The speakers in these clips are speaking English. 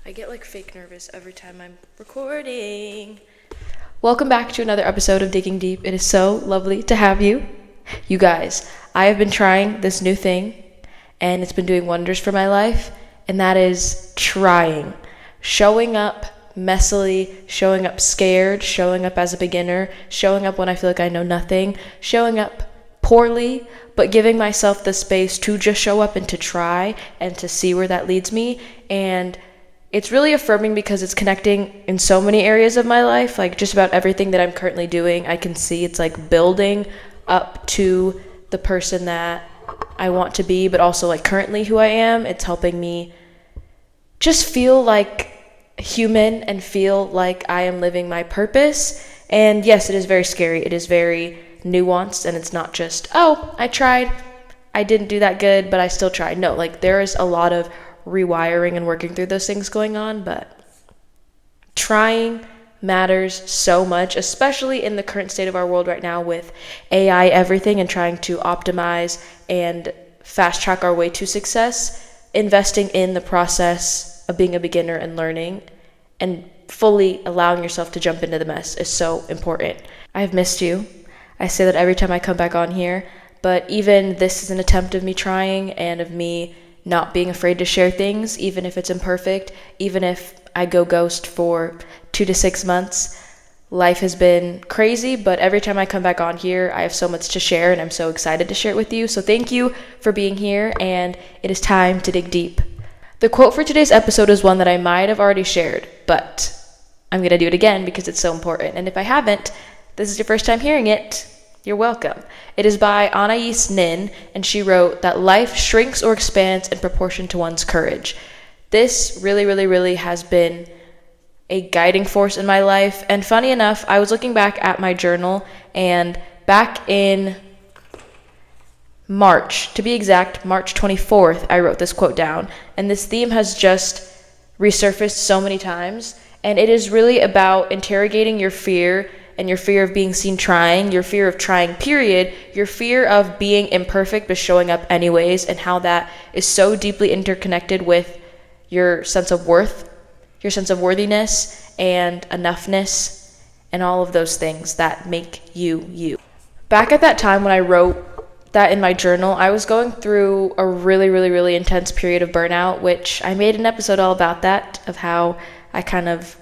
I get like fake nervous every time I'm recording. Welcome back to another episode of Digging Deep. It is so lovely to have you. You guys, I have been trying this new thing and it's been doing wonders for my life, and that is trying. Showing up messily, showing up scared, showing up as a beginner, showing up when I feel like I know nothing, showing up poorly, but giving myself the space to just show up and to try and to see where that leads me. And it's really affirming because it's connecting in so many areas of my life, like just about everything that I'm currently doing. I can see it's like building up to the person that I want to be, but also like currently who I am. It's helping me just feel like human and feel like I am living my purpose. And yes, it is very scary. It is very nuanced, and it's not just, oh, I tried, I didn't do that good, but I still tried. No, like there is a lot of rewiring and working through those things going on, but trying matters so much, especially in the current state of our world right now with AI everything and trying to optimize and fast track our way to success. Investing in the process of being a beginner and learning and fully allowing yourself to jump into the mess is so important. I've missed you. I say that every time I come back on here, but even this is an attempt of me trying and of me not being afraid to share things, even if it's imperfect, even if I go ghost for 2 to 6 months. Life has been crazy, but every time I come back on here, I have so much to share, and I'm so excited to share it with you. So thank you for being here, and it is time to dig deep. The quote for today's episode is one that I might have already shared, but I'm going to do it again because it's so important. And if I haven't, this is your first time hearing it, you're welcome. It is by Anais Nin, and she wrote that life shrinks or expands in proportion to one's courage. This really has been a guiding force in my life. And funny enough, I was looking back at my journal, and back in March, to be exact, March 24th, I wrote this quote down. And this theme has just resurfaced so many times. And it is really about interrogating your fear, and your fear of being seen trying, your fear of trying, period, your fear of being imperfect but showing up anyways, and how that is so deeply interconnected with your sense of worth, your sense of worthiness and enoughness, and all of those things that make you you. Back at that time when I wrote that in my journal, I was going through a really intense period of burnout, which I made an episode all about that, of how I kind of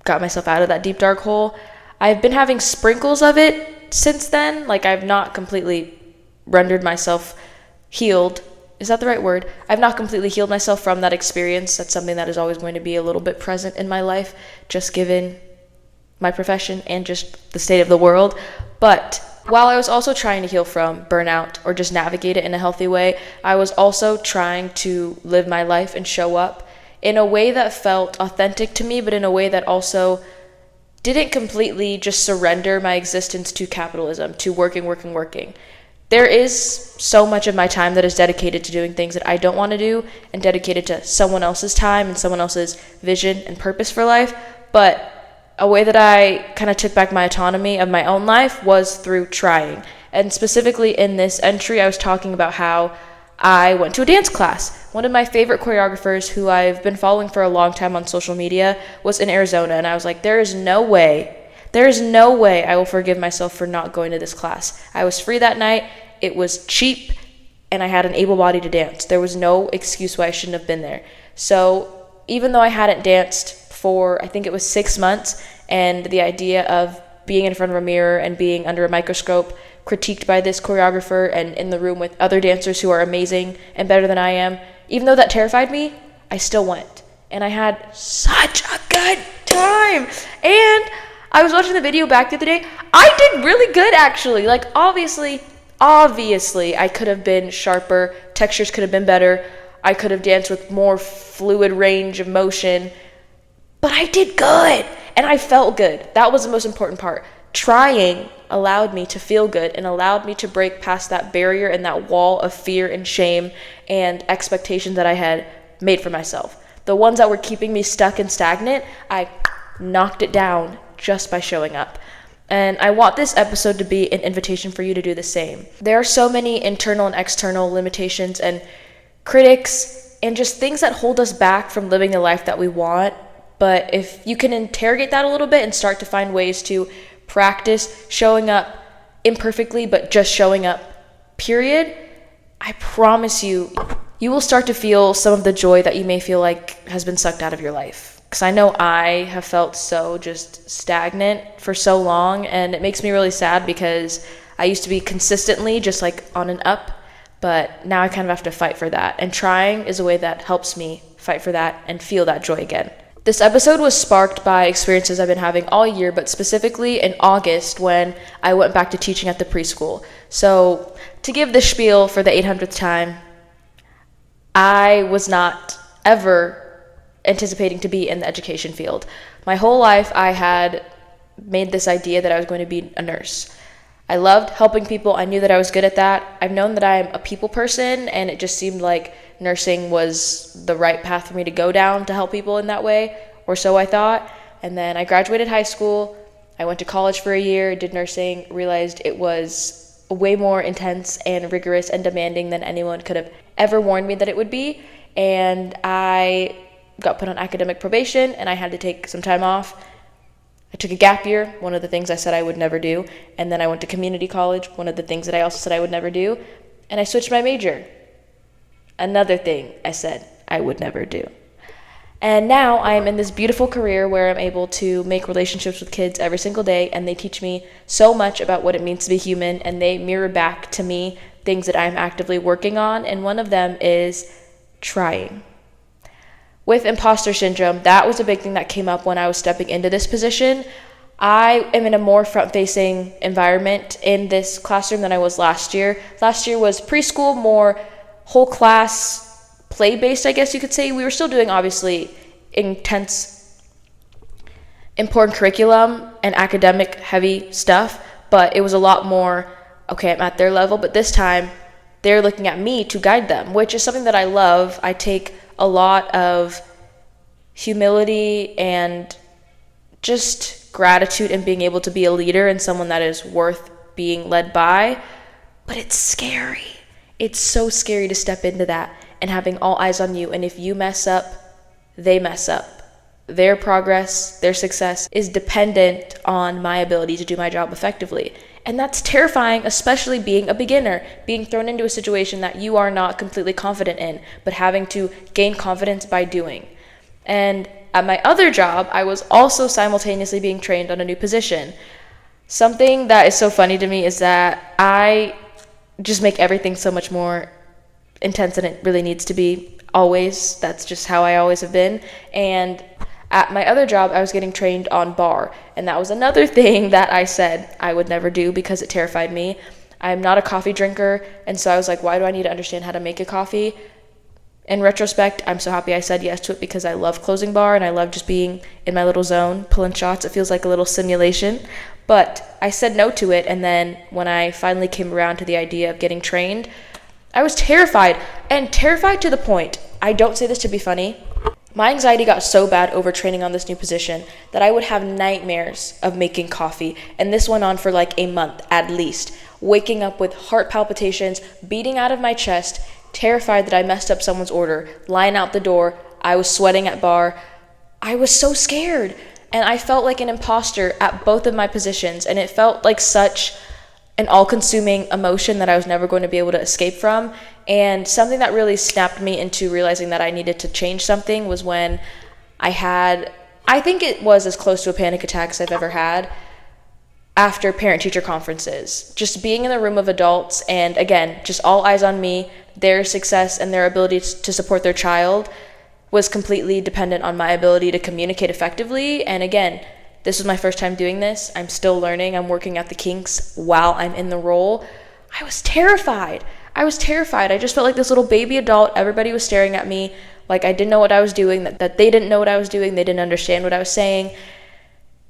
got myself out of that deep dark hole. I've been having sprinkles of it since then. Like, I've not completely rendered myself healed. Is that the right word? I've not completely healed myself from that experience. That's something that is always going to be a little bit present in my life, just given my profession and just the state of the world. But while I was also trying to heal from burnout or just navigate it in a healthy way, I was also trying to live my life and show up in a way that felt authentic to me, but in a way that also didn't completely just surrender my existence to capitalism, to working. There is so much of my time that is dedicated to doing things that I don't want to do and dedicated to someone else's time and someone else's vision and purpose for life. But a way that I kind of took back my autonomy of my own life was through trying. And specifically in this entry, I was talking about how I went to a dance class. One of my favorite choreographers, who I've been following for a long time on social media, was in Arizona, and I was like, there is no way I will forgive myself for not going to this class. I was free that night, it was cheap, and I had an able body to dance. There was no excuse why I shouldn't have been there. So even though I hadn't danced for, I think it was 6 months, and the idea of being in front of a mirror and being under a microscope, critiqued by this choreographer and in the room with other dancers who are amazing and better than I am, even though that terrified me, I still went. And I had such a good time. And I was watching the video back the other day. I did really good, actually. Like, obviously, I could have been sharper. Textures could have been better. I could have danced with more fluid range of motion. But I did good. And I felt good. That was the most important part. Trying allowed me to feel good and allowed me to break past that barrier and that wall of fear and shame and expectations that I had made for myself. The ones that were keeping me stuck and stagnant, I knocked it down just by showing up. And I want this episode to be an invitation for you to do the same. There are so many internal and external limitations and critics and just things that hold us back from living the life that we want. But if you can interrogate that a little bit and start to find ways to practice showing up imperfectly, but just showing up, period, I promise you, you will start to feel some of the joy that you may feel like has been sucked out of your life. Because I know I have felt so just stagnant for so long, and it makes me really sad because I used to be consistently just like on an up, but now I kind of have to fight for that. And trying is a way that helps me fight for that and feel that joy again. This episode was sparked by experiences I've been having all year, but specifically in August when I went back to teaching at the preschool. So to give the spiel for the 800th time, I was not ever anticipating to be in the education field. My whole life I had made this idea that I was going to be a nurse. I loved helping people. I knew that I was good at that. I've known that I'm a people person, and it just seemed like nursing was the right path for me to go down to help people in that way, or so I thought. And then I graduated high school. I went to college for a year, did nursing, realized it was way more intense and rigorous and demanding than anyone could have ever warned me that it would be. And I got put on academic probation, and I had to take some time off. I took a gap year, one of the things I said I would never do. And then I went to community college, one of the things that I also said I would never do. And I switched my major. Another thing I said I would never do. And now I'm in this beautiful career where I'm able to make relationships with kids every single day, and they teach me so much about what it means to be human, and they mirror back to me things that I'm actively working on, and one of them is trying. With imposter syndrome, that was a big thing that came up when I was stepping into this position. I am in a more front-facing environment in this classroom than I was last year. Last year was preschool, more whole class play-based, I guess you could say. We were still doing, obviously, intense, important curriculum and academic-heavy stuff, but it was a lot more, okay, I'm at their level, but this time they're looking at me to guide them, which is something that I love. I take a lot of humility and just gratitude in being able to be a leader and someone that is worth being led by, but it's scary. It's so scary to step into that and having all eyes on you, and if you mess up, they mess up. Their progress, their success is dependent on my ability to do my job effectively. And that's terrifying, especially being a beginner, being thrown into a situation that you are not completely confident in, but having to gain confidence by doing. And at my other job, I was also simultaneously being trained on a new position. Something that is so funny to me is that I just make everything so much more intense than it really needs to be, always. That's just how I always have been. And at my other job, I was getting trained on bar, and that was another thing that I said I would never do because it terrified me. I'm not a coffee drinker, and so I was like, why do I need to understand how to make a coffee? In retrospect, I'm so happy I said yes to it because I love closing bar, and I love just being in my little zone, pulling shots. It feels like a little simulation, but I said no to it, and then when I finally came around to the idea of getting trained, I was terrified, and terrified to the point, I don't say this to be funny, my anxiety got so bad over training on this new position that I would have nightmares of making coffee, and this went on for like a month at least, waking up with heart palpitations, beating out of my chest, terrified that I messed up someone's order, lying out the door, I was sweating at bar. I was so scared, and I felt like an imposter at both of my positions, and it felt like such an all-consuming emotion that I was never going to be able to escape from. And something that really snapped me into realizing that I needed to change something was when I think it was as close to a panic attack as I've ever had after parent-teacher conferences. Just being in the room of adults, and again, just all eyes on me, their success and their ability to support their child was completely dependent on my ability to communicate effectively. And again, this was my first time doing this. I'm still learning. I'm working at the kinks while I'm in the role. I was terrified. I just felt like this little baby adult. Everybody was staring at me like I didn't know what I was doing, that they didn't know what I was doing. They didn't understand what I was saying.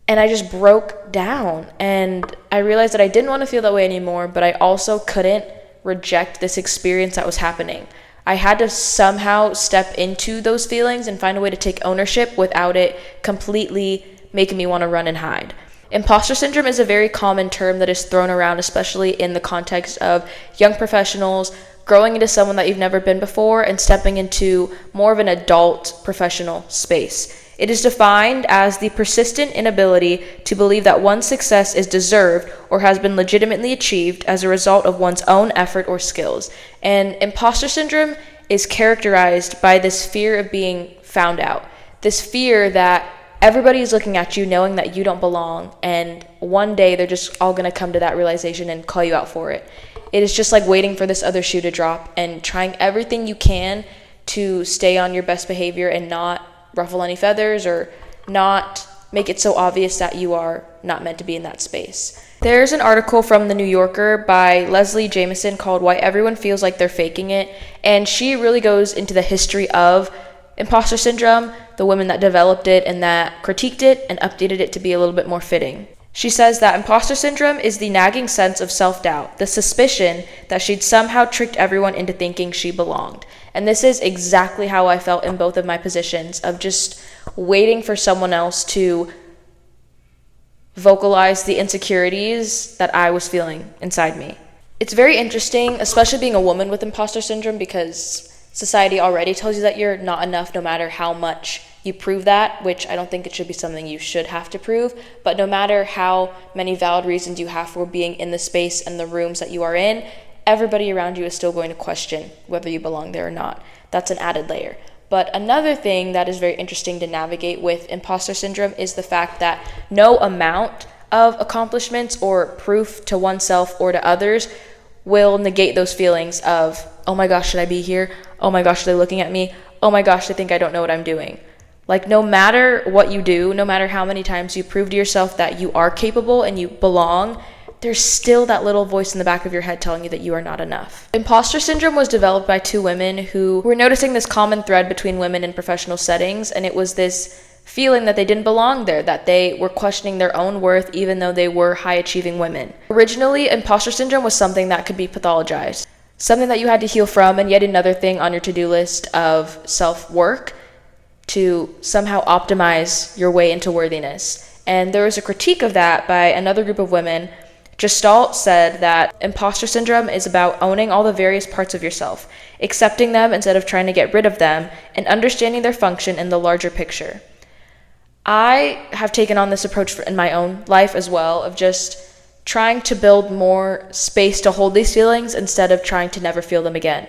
And I just broke down. And I realized that I didn't want to feel that way anymore, but I also couldn't reject this experience that was happening. I had to somehow step into those feelings and find a way to take ownership without it completely making me want to run and hide. Imposter syndrome is a very common term that is thrown around, especially in the context of young professionals growing into someone that you've never been before, and stepping into more of an adult professional space. It is defined as the persistent inability to believe that one's success is deserved or has been legitimately achieved as a result of one's own effort or skills. And imposter syndrome is characterized by this fear of being found out, this fear that everybody is looking at you knowing that you don't belong, and one day they're just all going to come to that realization and call you out for it. It is just like waiting for this other shoe to drop and trying everything you can to stay on your best behavior and not ruffle any feathers or not make it so obvious that you are not meant to be in that space. There's an article from The New Yorker by Leslie Jamison called Why Everyone Feels Like They're Faking It, and she really goes into the history of imposter syndrome, the women that developed it and that critiqued it and updated it to be a little bit more fitting. She says that imposter syndrome is the nagging sense of self-doubt, the suspicion that she'd somehow tricked everyone into thinking she belonged. And this is exactly how I felt in both of my positions, of just waiting for someone else to vocalize the insecurities that I was feeling inside me. It's very interesting, especially being a woman with imposter syndrome, because society already tells you that you're not enough no matter how much you prove that, which I don't think it should be something you should have to prove, but no matter how many valid reasons you have for being in the space and the rooms that you are in, everybody around you is still going to question whether you belong there or not. That's an added layer. But another thing that is very interesting to navigate with imposter syndrome is the fact that no amount of accomplishments or proof to oneself or to others will negate those feelings of, oh my gosh, should I be here? Oh my gosh, are they looking at me? Oh my gosh, they think I don't know what I'm doing. Like, no matter what you do, no matter how many times you prove to yourself that you are capable and you belong, there's still that little voice in the back of your head telling you that you are not enough. Imposter syndrome was developed by two women who were noticing this common thread between women in professional settings, and it was this feeling that they didn't belong there, that they were questioning their own worth even though they were high-achieving women. Originally, imposter syndrome was something that could be pathologized, something that you had to heal from, and yet another thing on your to-do list of self-work to somehow optimize your way into worthiness. And there was a critique of that by another group of women. Gestalt said that imposter syndrome is about owning all the various parts of yourself, accepting them instead of trying to get rid of them, and understanding their function in the larger picture. I have taken on this approach in my own life as well, of just trying to build more space to hold these feelings instead of trying to never feel them again.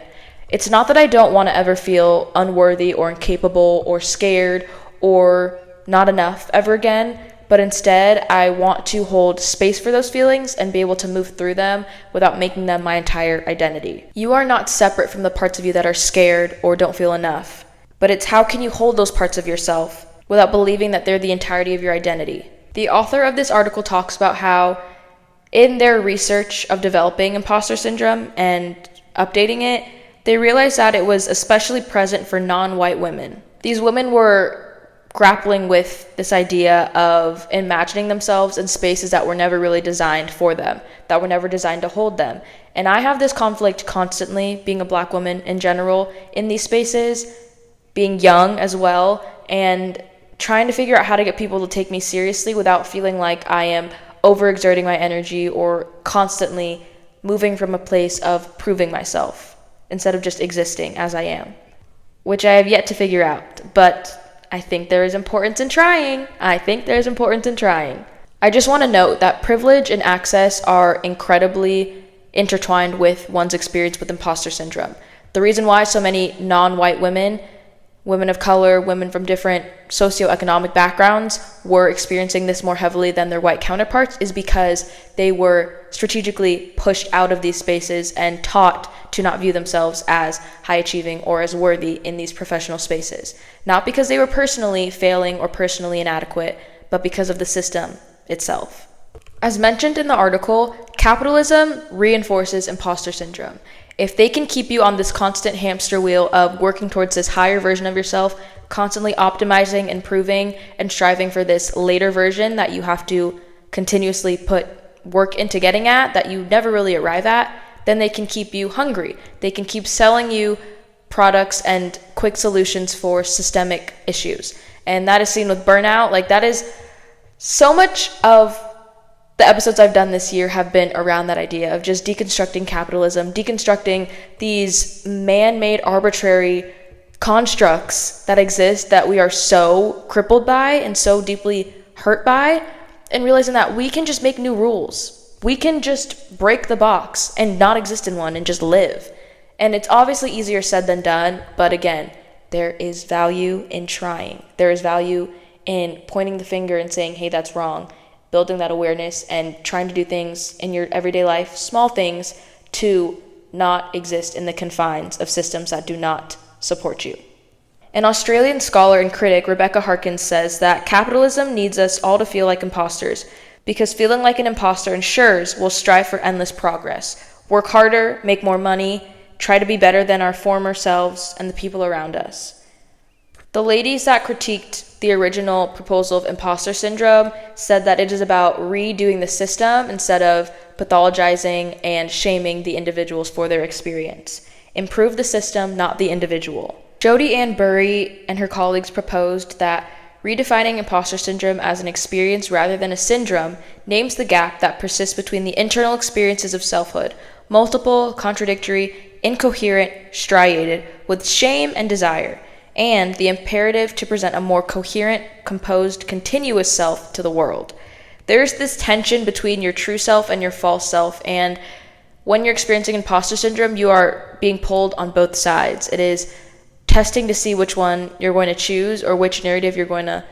It's not that I don't want to ever feel unworthy or incapable or scared or not enough ever again, but instead I want to hold space for those feelings and be able to move through them without making them my entire identity. You are not separate from the parts of you that are scared or don't feel enough, but it's how can you hold those parts of yourself without believing that they're the entirety of your identity. The author of this article talks about how in their research of developing imposter syndrome and updating it, they realized that it was especially present for non-white women. These women were grappling with this idea of imagining themselves in spaces that were never really designed for them, that were never designed to hold them. And I have this conflict constantly, being a Black woman in general, in these spaces, being young as well, and trying to figure out how to get people to take me seriously without feeling like I am overexerting my energy or constantly moving from a place of proving myself instead of just existing as I am, which I have yet to figure out, but I think there is importance in trying. I just want to note that privilege and access are incredibly intertwined with one's experience with imposter syndrome. The reason why so many non-white women, women of color, women from different socioeconomic backgrounds were experiencing this more heavily than their white counterparts is because they were strategically pushed out of these spaces and taught to not view themselves as high achieving or as worthy in these professional spaces. Not because they were personally failing or personally inadequate, but because of the system itself. As mentioned in the article, capitalism reinforces imposter syndrome. If they can keep you on this constant hamster wheel of working towards this higher version of yourself, constantly optimizing, improving, and striving for this later version that you have to continuously put work into getting at, that you never really arrive at, then they can keep you hungry. They can keep selling you products and quick solutions for systemic issues. And that is seen with burnout. Like, that is so much of the episodes I've done this year have been around that idea of just deconstructing capitalism, deconstructing these man-made arbitrary constructs that exist that we are so crippled by and so deeply hurt by, and realizing that we can just make new rules. We can just break the box and not exist in one and just live. And it's obviously easier said than done, but again, there is value in trying. There is value in pointing the finger and saying, hey, that's wrong, building that awareness and trying to do things in your everyday life, small things, to not exist in the confines of systems that do not support you. An Australian scholar and critic, Rebecca Harkins, says that capitalism needs us all to feel like imposters, because feeling like an imposter ensures we'll strive for endless progress, work harder, make more money, try to be better than our former selves and the people around us. The ladies that critiqued the original proposal of imposter syndrome said that it is about redoing the system instead of pathologizing and shaming the individuals for their experience. Improve the system, not the individual. Jodi Ann Burry and her colleagues proposed that redefining imposter syndrome as an experience rather than a syndrome names the gap that persists between the internal experiences of selfhood, multiple, contradictory, incoherent, striated, with shame and desire, and the imperative to present a more coherent, composed, continuous self to the world. There's this tension between your true self and your false self, and when you're experiencing imposter syndrome, you are being pulled on both sides. It is testing to see which one you're going to choose or which narrative you're going to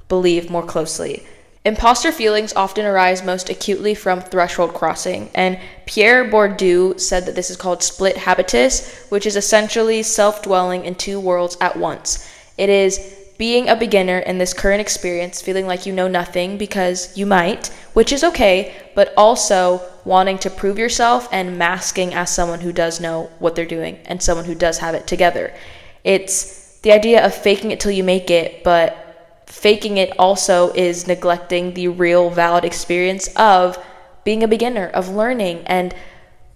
believe more closely. Imposter feelings often arise most acutely from threshold crossing, and Pierre Bourdieu said that this is called split habitus, which is essentially self-dwelling in two worlds at once. It is being a beginner in this current experience, feeling like you know nothing because you might, which is okay, but also wanting to prove yourself and masking as someone who does know what they're doing and someone who does have it together. It's the idea of faking it till you make it, but faking it also is neglecting the real valid experience of being a beginner, of learning and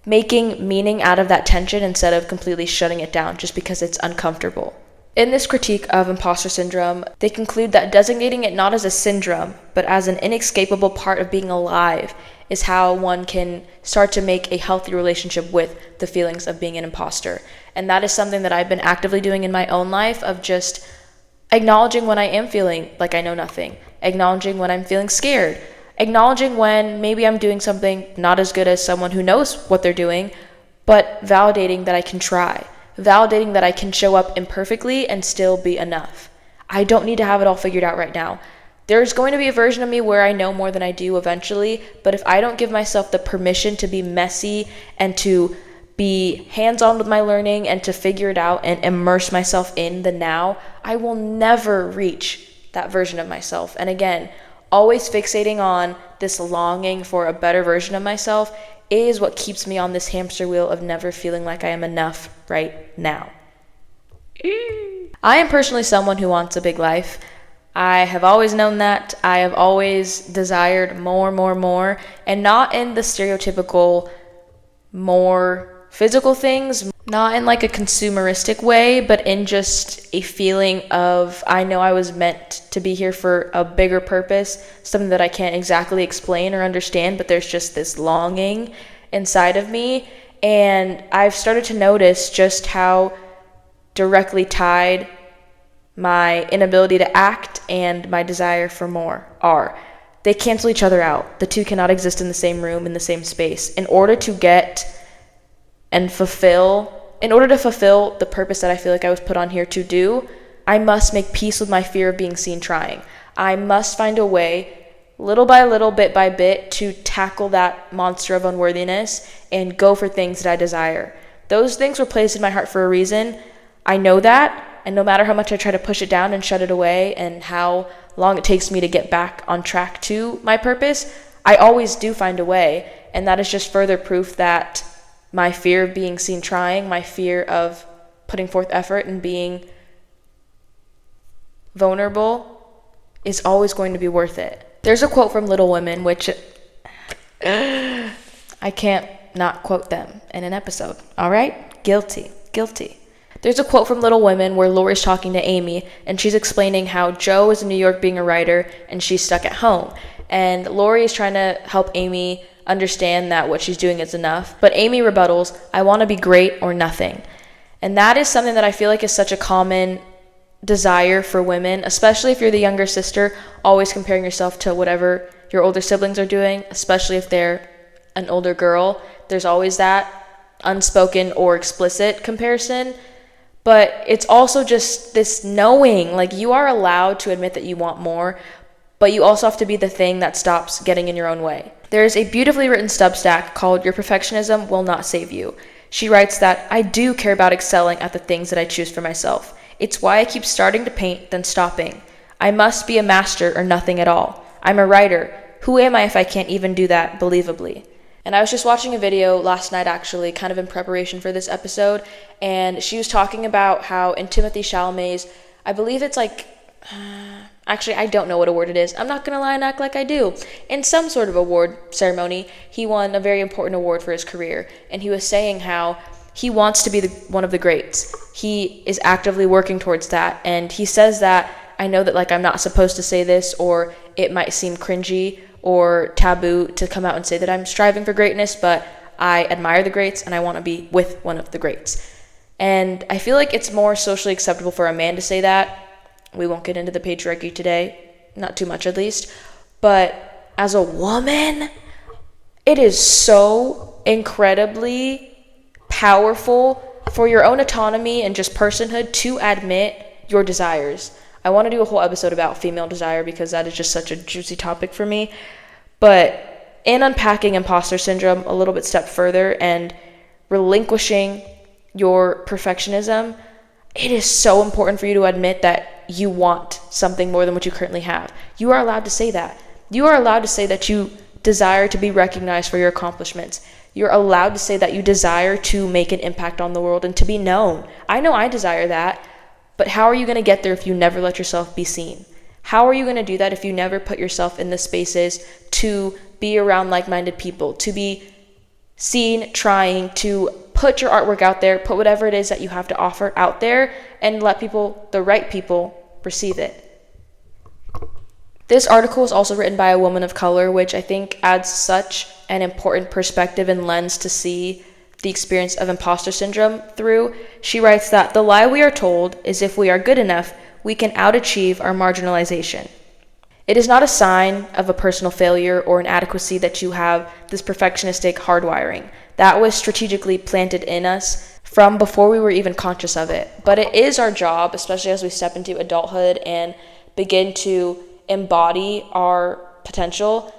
making meaning out of that tension instead of completely shutting it down just because it's uncomfortable. In this critique of imposter syndrome, they conclude that designating it not as a syndrome, but as an inescapable part of being alive is how one can start to make a healthy relationship with the feelings of being an imposter. And that is something that I've been actively doing in my own life, of just acknowledging when I am feeling like I know nothing, acknowledging when I'm feeling scared, acknowledging when maybe I'm doing something not as good as someone who knows what they're doing, but validating that I can try, validating that I can show up imperfectly and still be enough. I don't need to have it all figured out right now. There's going to be a version of me where I know more than I do eventually, but if I don't give myself the permission to be messy and to be hands-on with my learning and to figure it out and immerse myself in the now, I will never reach that version of myself. And again, always fixating on this longing for a better version of myself is what keeps me on this hamster wheel of never feeling like I am enough right now. I am personally someone who wants a big life. I have always known that. I have always desired more, and not in the stereotypical more physical things, not in like a consumeristic way, but in just a feeling of, I know I was meant to be here for a bigger purpose, something that I can't exactly explain or understand, but there's just this longing inside of me. And I've started to notice just how directly tied my inability to act and my desire for more are. They cancel each other out. The two cannot exist in the same room, in the same space. In order to fulfill the purpose that I feel like I was put on here to do, I must make peace with my fear of being seen trying. I must find a way, little by little, bit by bit, to tackle that monster of unworthiness and go for things that I desire. Those things were placed in my heart for a reason. I know that, and no matter how much I try to push it down and shut it away and how long it takes me to get back on track to my purpose, I always do find a way, and that is just further proof that my fear of being seen trying, my fear of putting forth effort and being vulnerable is always going to be worth it. There's a quote from Little Women, which I can't not quote them in an episode. All right? Guilty. There's a quote from Little Women where Lori's talking to Amy, and she's explaining how Jo is in New York being a writer, and she's stuck at home. and Lori is trying to help Amy understand that what she's doing is enough. But Amy rebuttals, I want to be great or nothing. And that is something that I feel like is such a common desire for women, especially if you're the younger sister, always comparing yourself to whatever your older siblings are doing, especially if they're an older girl. There's always that unspoken or explicit comparison. But it's also just this knowing, like, you are allowed to admit that you want more, but you also have to be the thing that stops getting in your own way. There is a beautifully written Substack called Your Perfectionism Will Not Save You. She writes that I do care about excelling at the things that I choose for myself. It's why I keep starting to paint, then stopping. I must be a master or nothing at all. I'm a writer. Who am I if I can't even do that believably? And I was just watching a video last night, actually, kind of in preparation for this episode, and she was talking about how in Timothée Chalamet's, I believe it's like, actually, I don't know what award it is. I'm not going to lie and act like I do. In some sort of award ceremony, he won a very important award for his career, and he was saying how he wants to be one of the greats. He is actively working towards that, and he says that, I know that, like, I'm not supposed to say this, or it might seem cringy or taboo to come out and say that I'm striving for greatness, but I admire the greats and I want to be with one of the greats. And I feel like it's more socially acceptable for a man to say that. We won't get into the patriarchy today, not too much at least. But as a woman, it is so incredibly powerful for your own autonomy and just personhood to admit your desires. I want to do a whole episode about female desire because that is just such a juicy topic for me. But in unpacking imposter syndrome a little bit step further and relinquishing your perfectionism, it is so important for you to admit that you want something more than what you currently have. You are allowed to say that. You are allowed to say that you desire to be recognized for your accomplishments. You're allowed to say that you desire to make an impact on the world and to be known. I know I desire that. But how are you going to get there if you never let yourself be seen? How are you going to do that if you never put yourself in the spaces to be around like-minded people, to be seen trying to put your artwork out there, put whatever it is that you have to offer out there, and let people, the right people, receive it? This article is also written by a woman of color, which I think adds such an important perspective and lens to see the experience of imposter syndrome through. She writes that the lie we are told is if we are good enough, we can outachieve our marginalization. It is not a sign of a personal failure or inadequacy that you have this perfectionistic hardwiring. That was strategically planted in us from before we were even conscious of it. But it is our job, especially as we step into adulthood and begin to embody our potential,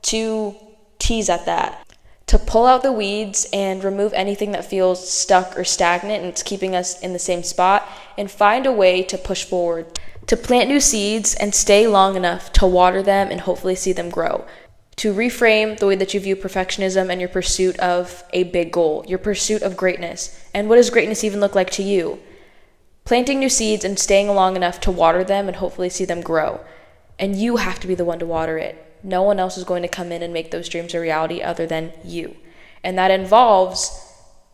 to tease at that, to pull out the weeds and remove anything that feels stuck or stagnant and it's keeping us in the same spot, and find a way to push forward, to plant new seeds and stay long enough to water them and hopefully see them grow, to reframe the way that you view perfectionism and your pursuit of a big goal, your pursuit of greatness. And what does greatness even look like to you? Planting new seeds and staying long enough to water them and hopefully see them grow. And you have to be the one to water it. No one else is going to come in and make those dreams a reality other than you. And that involves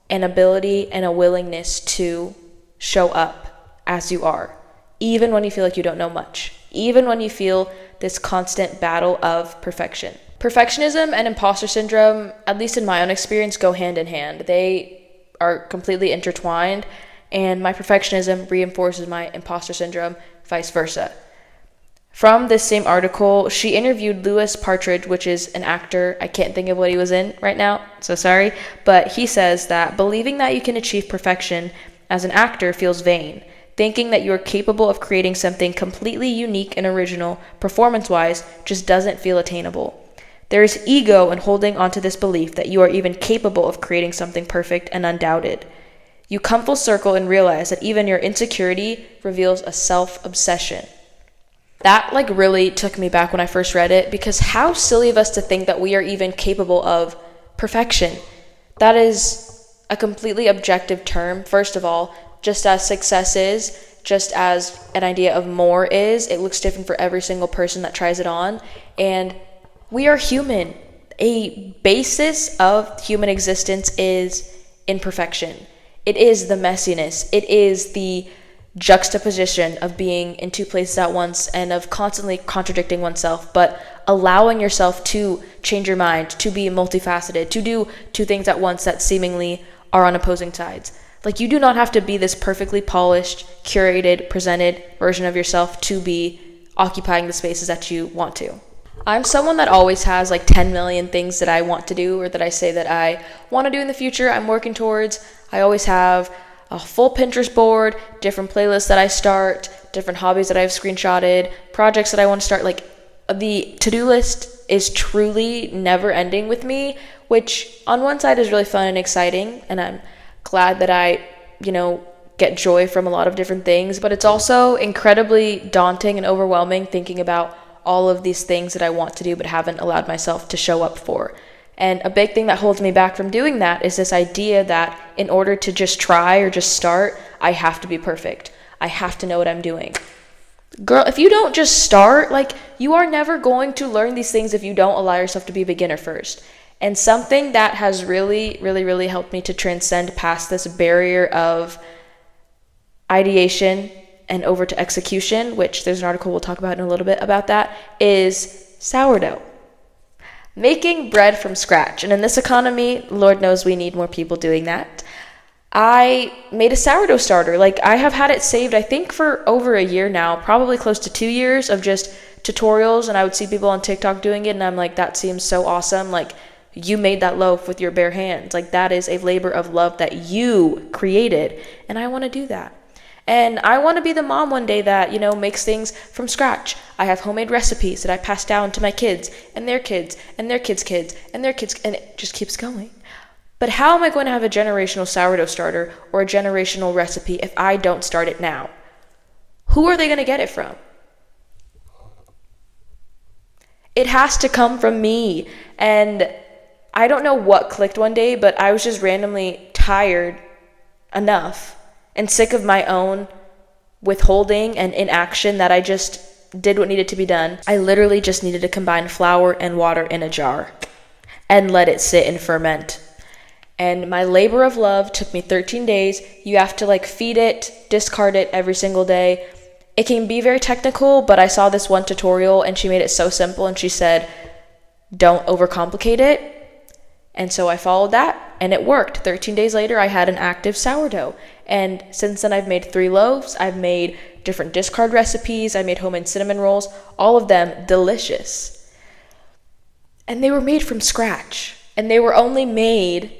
an ability and a willingness to show up as you are, even when you feel like you don't know much, even when you feel this constant battle of perfection. Perfectionism and imposter syndrome, at least in my own experience, go hand in hand. They are completely intertwined, and my perfectionism reinforces my imposter syndrome, vice versa. From this same article, she interviewed Louis Partridge, which is an actor. I can't think of what he was in right now, so sorry. But he says that believing that you can achieve perfection as an actor feels vain. Thinking that you are capable of creating something completely unique and original, performance-wise, just doesn't feel attainable. There is ego in holding onto this belief that you are even capable of creating something perfect and undoubted. You come full circle and realize that even your insecurity reveals a self-obsession. That really took me back when I first read it, because how silly of us to think that we are even capable of perfection. That is a completely objective term, first of all, just as success is, just as an idea of more is. It looks different for every single person that tries it on, and we are human. A basis of human existence is imperfection. It is the messiness. It is the juxtaposition of being in two places at once and of constantly contradicting oneself, but allowing yourself to change your mind, to be multifaceted, to do two things at once that seemingly are on opposing sides. Like, you do not have to be this perfectly polished, curated, presented version of yourself to be occupying the spaces that you want to. I'm someone that always has like 10 million things that I want to do, or that I say that I want to do in the future, I'm working towards. I always have a full Pinterest board, different playlists that I start, different hobbies that I've screenshotted, projects that I want to start. Like, the to-do list is truly never ending with me, which on one side is really fun and exciting, and I'm glad that I, get joy from a lot of different things, but it's also incredibly daunting and overwhelming thinking about all of these things that I want to do but haven't allowed myself to show up for. And a big thing that holds me back from doing that is this idea that in order to just try or just start, I have to be perfect. I have to know what I'm doing. Girl, if you don't just start, you are never going to learn these things if you don't allow yourself to be a beginner first. And something that has really, really, really helped me to transcend past this barrier of ideation and over to execution, which there's an article we'll talk about in a little bit about that, is sourdough. Making bread from scratch. And in this economy, Lord knows we need more people doing that. I made a sourdough starter. I have had it saved, I think, for over a year now, probably close to 2 years of just tutorials, and I would see people on TikTok doing it, and I'm like, that seems so awesome. You made that loaf with your bare hands. That is a labor of love that you created, and I want to do that. And I want to be the mom one day that, makes things from scratch. I have homemade recipes that I pass down to my kids and their kids and their kids' kids and their kids, and it just keeps going. But how am I going to have a generational sourdough starter or a generational recipe if I don't start it now? Who are they going to get it from? It has to come from me. And I don't know what clicked one day, but I was just randomly tired enough and sick of my own withholding and inaction that I just did what needed to be done. I literally just needed to combine flour and water in a jar and let it sit and ferment. And my labor of love took me 13 days. You have to feed it, discard it every single day. It can be very technical, but I saw this one tutorial and she made it so simple, and she said, don't overcomplicate it. And so I followed that, and it worked. 13 days later, I had an active sourdough. And since then, I've made 3 loaves. I've made different discard recipes. I made homemade cinnamon rolls, all of them delicious. And they were made from scratch. And they were only made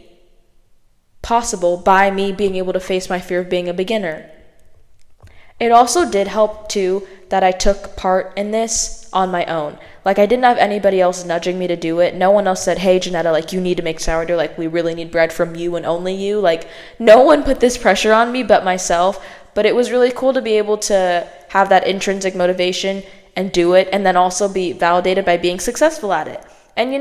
possible by me being able to face my fear of being a beginner. It also did help, too, that I took part in this on my own. I didn't have anybody else nudging me to do it. No one else said, hey, Janetta, you need to make sourdough. We really need bread from you and only you. No one put this pressure on me but myself. But it was really cool to be able to have that intrinsic motivation and do it, and then also be validated by being successful at it. And,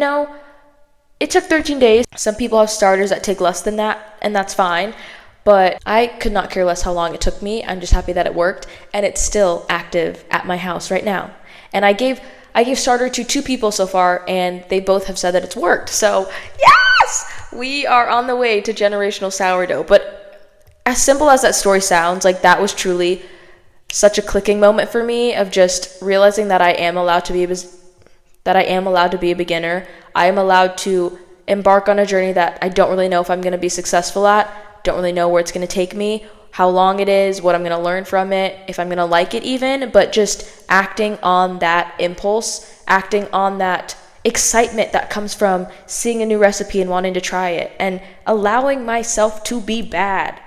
it took 13 days. Some people have starters that take less than that, and that's fine. But I could not care less how long it took me. I'm just happy that it worked, and it's still active at my house right now. And I gave starter to 2 people so far, and they both have said that it's worked. So, yes! We are on the way to generational sourdough. But as simple as that story sounds, that was truly such a clicking moment for me of just realizing that I am allowed to be a beginner. I am allowed to embark on a journey that I don't really know if I'm going to be successful at, don't really know where it's going to take me, how long it is, what I'm going to learn from it, if I'm going to like it even, but just acting on that impulse, acting on that excitement that comes from seeing a new recipe and wanting to try it, and allowing myself to be bad.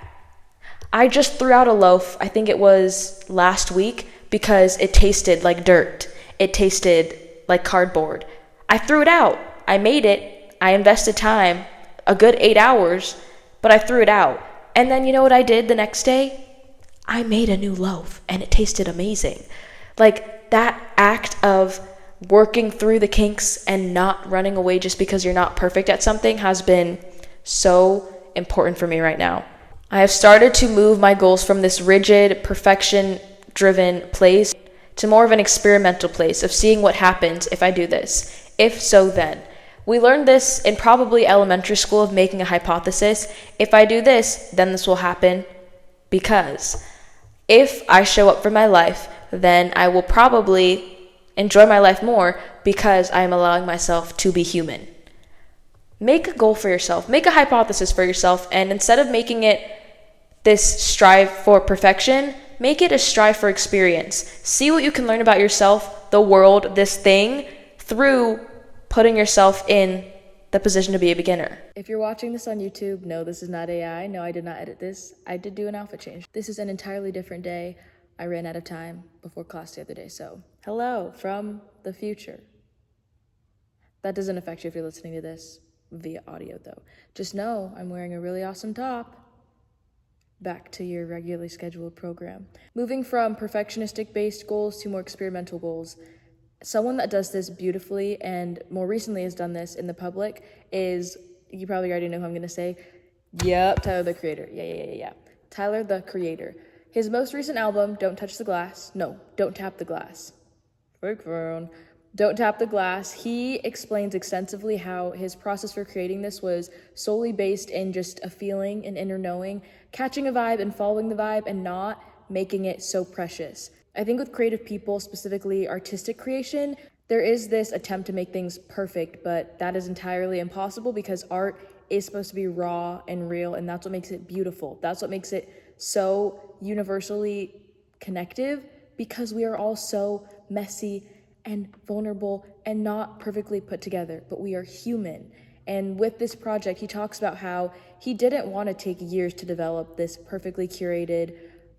I just threw out a loaf, I think it was last week, because it tasted like dirt. It tasted like cardboard. I threw it out. I made it. I invested time, a good 8 hours, but I threw it out. And then you know what I did the next day? I made a new loaf, and it tasted amazing. That act of working through the kinks and not running away just because you're not perfect at something has been so important for me right now. I have started to move my goals from this rigid, perfection-driven place to more of an experimental place of seeing what happens if I do this. If so, then. We learned this in probably elementary school of making a hypothesis. If I do this, then this will happen because. if I show up for my life, then I will probably enjoy my life more because I am allowing myself to be human. Make a goal for yourself, make a hypothesis for yourself, and instead of making it this strive for perfection, make it a strive for experience. See what you can learn about yourself, the world, this thing, through putting yourself in the position to be a beginner. If you're watching this on YouTube, no, this is not AI. No, I did not edit this. I did do an outfit change. This is an entirely different day. I ran out of time before class the other day, so hello from the future. That doesn't affect you if you're listening to this via audio, though. Just know I'm wearing a really awesome top. Back to your regularly scheduled program. Moving from perfectionistic-based goals to more experimental goals. Someone that does this beautifully and more recently has done this in the public is, you probably already know who I'm going to say. Yep, Tyler, the Creator. Yeah. Tyler, the Creator. His most recent album, Don't Touch the Glass. No, Don't Tap the Glass. Fake phone. Don't Tap the Glass. He explains extensively how his process for creating this was solely based in just a feeling, an inner knowing, catching a vibe and following the vibe and not making it so precious. I think with creative people, specifically artistic creation, there is this attempt to make things perfect, but that is entirely impossible because art is supposed to be raw and real, and that's what makes it beautiful. That's what makes it so universally connective, because we are all so messy and vulnerable and not perfectly put together, but we are human. And with this project, he talks about how he didn't want to take years to develop this perfectly curated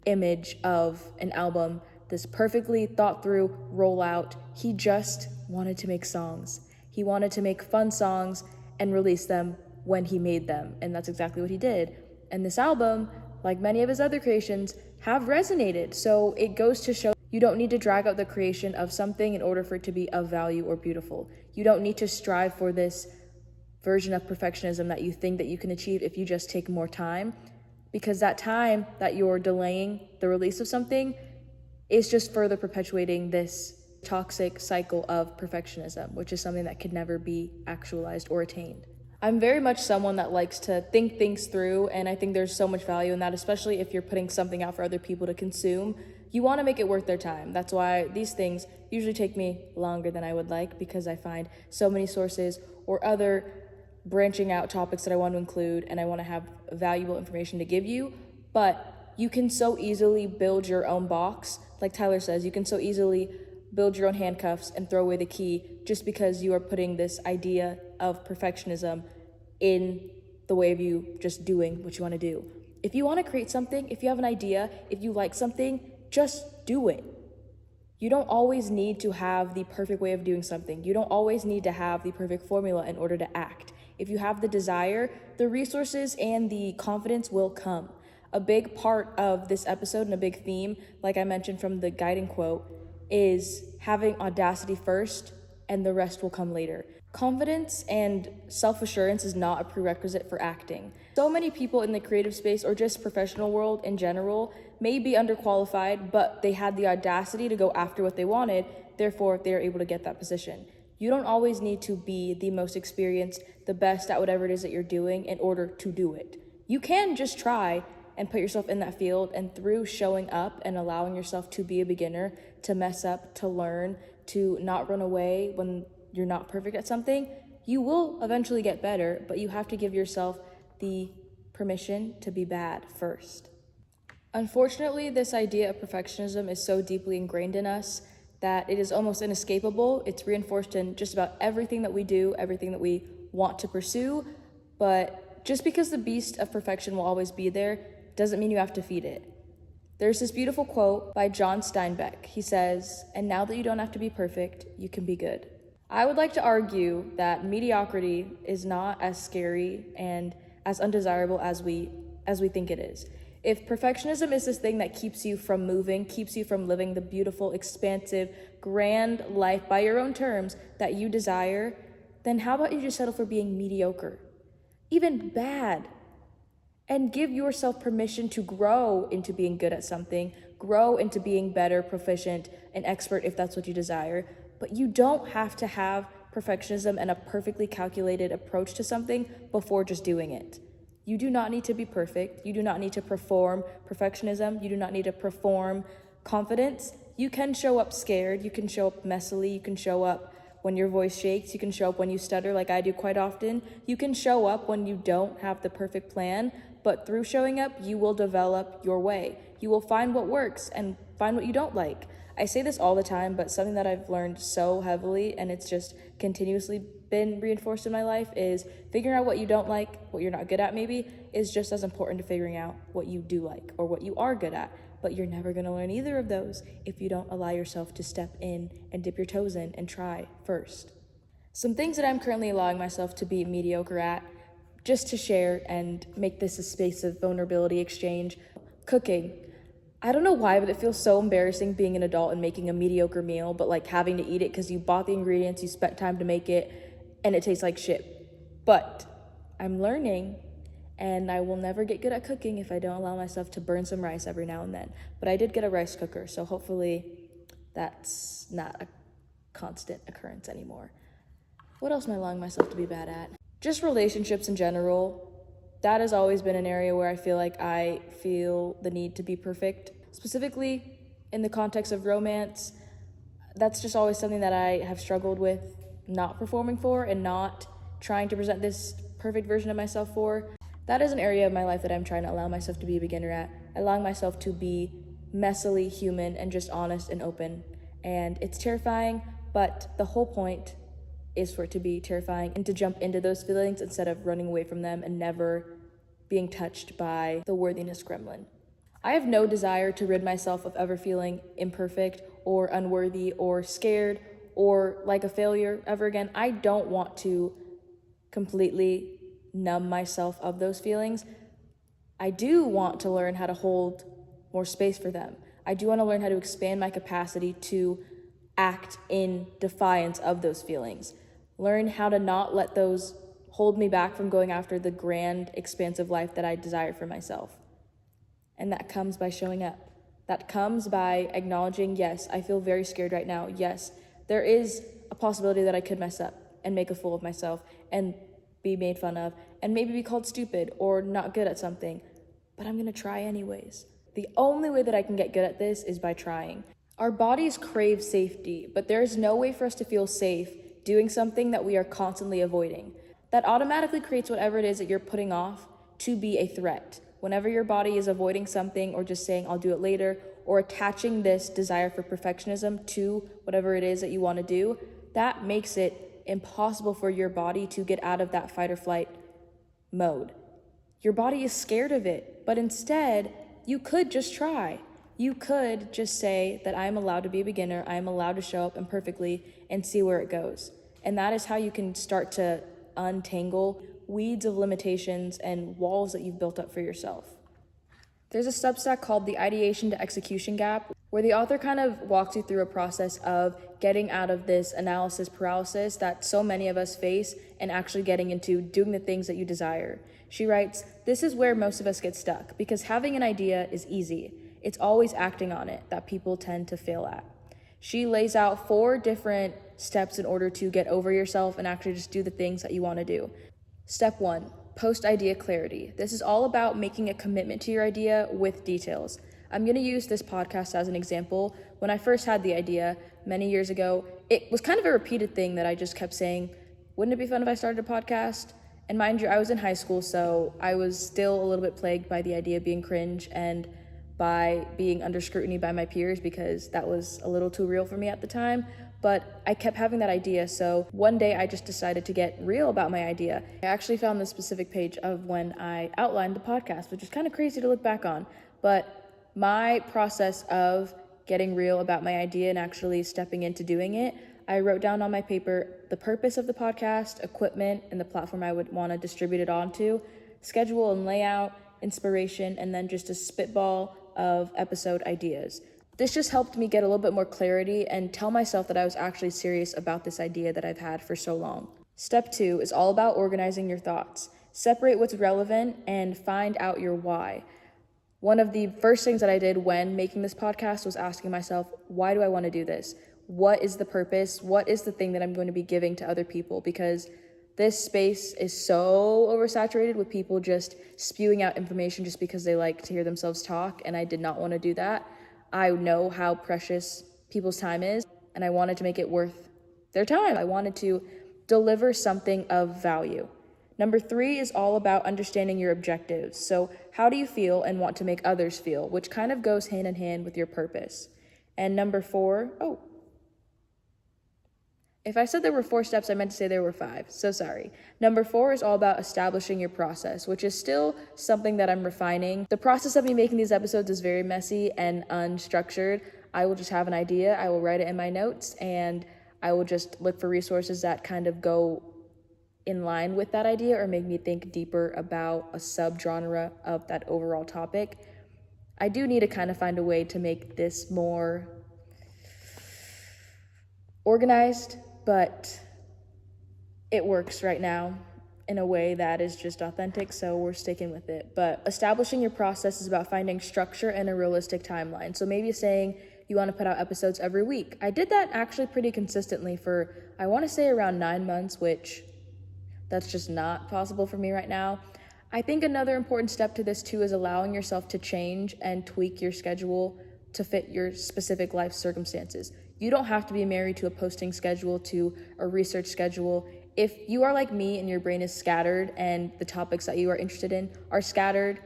image of an album, this perfectly thought through rollout. He just wanted to make songs. He wanted to make fun songs and release them when he made them. And that's exactly what he did. And this album, like many of his other creations, have resonated. So it goes to show you don't need to drag out the creation of something in order for it to be of value or beautiful. You don't need to strive for this version of perfectionism that you think that you can achieve if you just take more time, because that time that you're delaying the release of something is just further perpetuating this toxic cycle of perfectionism, which is something that could never be actualized or attained. I'm very much someone that likes to think things through, and I think there's so much value in that, especially if you're putting something out for other people to consume. You want to make it worth their time. That's why these things usually take me longer than I would like, because I find so many sources or other branching out topics that I want to include, and I want to have valuable information to give you. But you can so easily build your own box. Like Tyler says, you can so easily build your own handcuffs and throw away the key just because you are putting this idea of perfectionism in the way of you just doing what you want to do. If you want to create something, if you have an idea, if you like something, just do it. You don't always need to have the perfect way of doing something. You don't always need to have the perfect formula in order to act. If you have the desire, the resources and the confidence will come. A big part of this episode and a big theme, like I mentioned from the guiding quote, is having audacity first and the rest will come later. Confidence and self-assurance is not a prerequisite for acting. So many people in the creative space or just professional world in general may be underqualified, but they had the audacity to go after what they wanted, therefore they are able to get that position. You don't always need to be the most experienced, the best at whatever it is that you're doing in order to do it. You can just try and put yourself in that field, and through showing up and allowing yourself to be a beginner, to mess up, to learn, to not run away when you're not perfect at something, you will eventually get better, but you have to give yourself the permission to be bad first. Unfortunately, this idea of perfectionism is so deeply ingrained in us that it is almost inescapable. It's reinforced in just about everything that we do, everything that we want to pursue, but just because the beast of perfection will always be there doesn't mean you have to feed it. There's this beautiful quote by John Steinbeck. He says, "And now that you don't have to be perfect, you can be good." I would like to argue that mediocrity is not as scary and as undesirable as we think it is. If perfectionism is this thing that keeps you from moving, keeps you from living the beautiful, expansive, grand life by your own terms that you desire, then how about you just settle for being mediocre, even bad, and give yourself permission to grow into being good at something, grow into being better, proficient, and expert if that's what you desire. But you don't have to have perfectionism and a perfectly calculated approach to something before just doing it. You do not need to be perfect. You do not need to perform perfectionism. You do not need to perform confidence. You can show up scared. You can show up messily. You can show up when your voice shakes. You can show up when you stutter, like I do quite often. You can show up when you don't have the perfect plan, but through showing up, you will develop your way. You will find what works and find what you don't like. I say this all the time, but something that I've learned so heavily, and it's just continuously been reinforced in my life, is figuring out what you don't like, what you're not good at maybe, is just as important to figuring out what you do like or what you are good at. But you're never going to learn either of those if you don't allow yourself to step in and dip your toes in and try first. Some things that I'm currently allowing myself to be mediocre at, just to share and make this a space of vulnerability exchange. Cooking. I don't know why, but it feels so embarrassing being an adult and making a mediocre meal, but like having to eat it because you bought the ingredients, you spent time to make it, and it tastes like shit. But I'm learning, and I will never get good at cooking if I don't allow myself to burn some rice every now and then. But I did get a rice cooker, so hopefully that's not a constant occurrence anymore. What else am I allowing myself to be bad at? Just relationships in general. That has always been an area where I feel like I feel the need to be perfect. Specifically in the context of romance, that's just always something that I have struggled with not performing for and not trying to present this perfect version of myself for. That is an area of my life that I'm trying to allow myself to be a beginner at, allowing myself to be messily human and just honest and open. And it's terrifying, but the whole point is for it to be terrifying and to jump into those feelings instead of running away from them and never being touched by the worthiness gremlin. I have no desire to rid myself of ever feeling imperfect or unworthy or scared or like a failure ever again. I don't want to completely numb myself of those feelings. I do want to learn how to hold more space for them. I do want to learn how to expand my capacity to act in defiance of those feelings. Learn how to not let those hold me back from going after the grand, expansive life that I desire for myself. And that comes by showing up. That comes by acknowledging, yes, I feel very scared right now. Yes, there is a possibility that I could mess up and make a fool of myself and be made fun of and maybe be called stupid or not good at something. But I'm going to try anyways. The only way that I can get good at this is by trying. Our bodies crave safety, but there is no way for us to feel safe doing something that we are constantly avoiding. That automatically creates whatever it is that you're putting off to be a threat. Whenever your body is avoiding something or just saying, I'll do it later, or attaching this desire for perfectionism to whatever it is that you want to do, that makes it impossible for your body to get out of that fight or flight mode. Your body is scared of it, but instead, you could just try. You could just say that I am allowed to be a beginner, I am allowed to show up imperfectly and see where it goes. And that is how you can start to untangle weeds of limitations and walls that you've built up for yourself. There's a Substack called the Ideation to Execution Gap, where the author kind of walks you through a process of getting out of this analysis paralysis that so many of us face and actually getting into doing the things that you desire. She writes, this is where most of us get stuck because having an idea is easy. It's always acting on it that people tend to fail at. She lays out 4 different steps in order to get over yourself and actually just do the things that you want to do. Step 1, post-idea clarity. This is all about making a commitment to your idea with details. I'm going to use this podcast as an example. When I first had the idea many years ago, it was kind of a repeated thing that I just kept saying, wouldn't it be fun if I started a podcast? And mind you, I was in high school, so I was still a little bit plagued by the idea of being cringe and by being under scrutiny by my peers because that was a little too real for me at the time. But I kept having that idea, so one day I just decided to get real about my idea. I actually found the specific page of when I outlined the podcast, which is kind of crazy to look back on. But my process of getting real about my idea and actually stepping into doing it, I wrote down on my paper the purpose of the podcast, equipment, and the platform I would want to distribute it onto, schedule and layout, inspiration, and then just a spitball of episode ideas. This just helped me get a little bit more clarity and tell myself that I was actually serious about this idea that I've had for so long. Step 2 is all about organizing your thoughts. Separate what's relevant and find out your why. One of the first things that I did when making this podcast was asking myself, why do I want to do this? What is the purpose? What is the thing that I'm going to be giving to other people? Because This space is so oversaturated with people just spewing out information just because they like to hear themselves talk, and I did not want to do that. I know how precious people's time is, and I wanted to make it worth their time. I wanted to deliver something of value. Number 3 is all about understanding your objectives. So how do you feel and want to make others feel, which kind of goes hand in hand with your purpose. And number 4, if I said there were 4 steps, I meant to say there were 5. So sorry. Number 4 is all about establishing your process, which is still something that I'm refining. The process of me making these episodes is very messy and unstructured. I will just have an idea, I will write it in my notes, and I will just look for resources that kind of go in line with that idea or make me think deeper about a subgenre of that overall topic. I do need to kind of find a way to make this more organized, but it works right now in a way that is just authentic, so we're sticking with it. But establishing your process is about finding structure and a realistic timeline. So maybe saying you want to put out episodes every week. I did that actually pretty consistently for, I want to say, around 9 months, which that's just not possible for me right now. I think another important step to this too is allowing yourself to change and tweak your schedule to fit your specific life circumstances. You don't have to be married to a posting schedule, to a research schedule. If you are like me and your brain is scattered and the topics that you are interested in are scattered,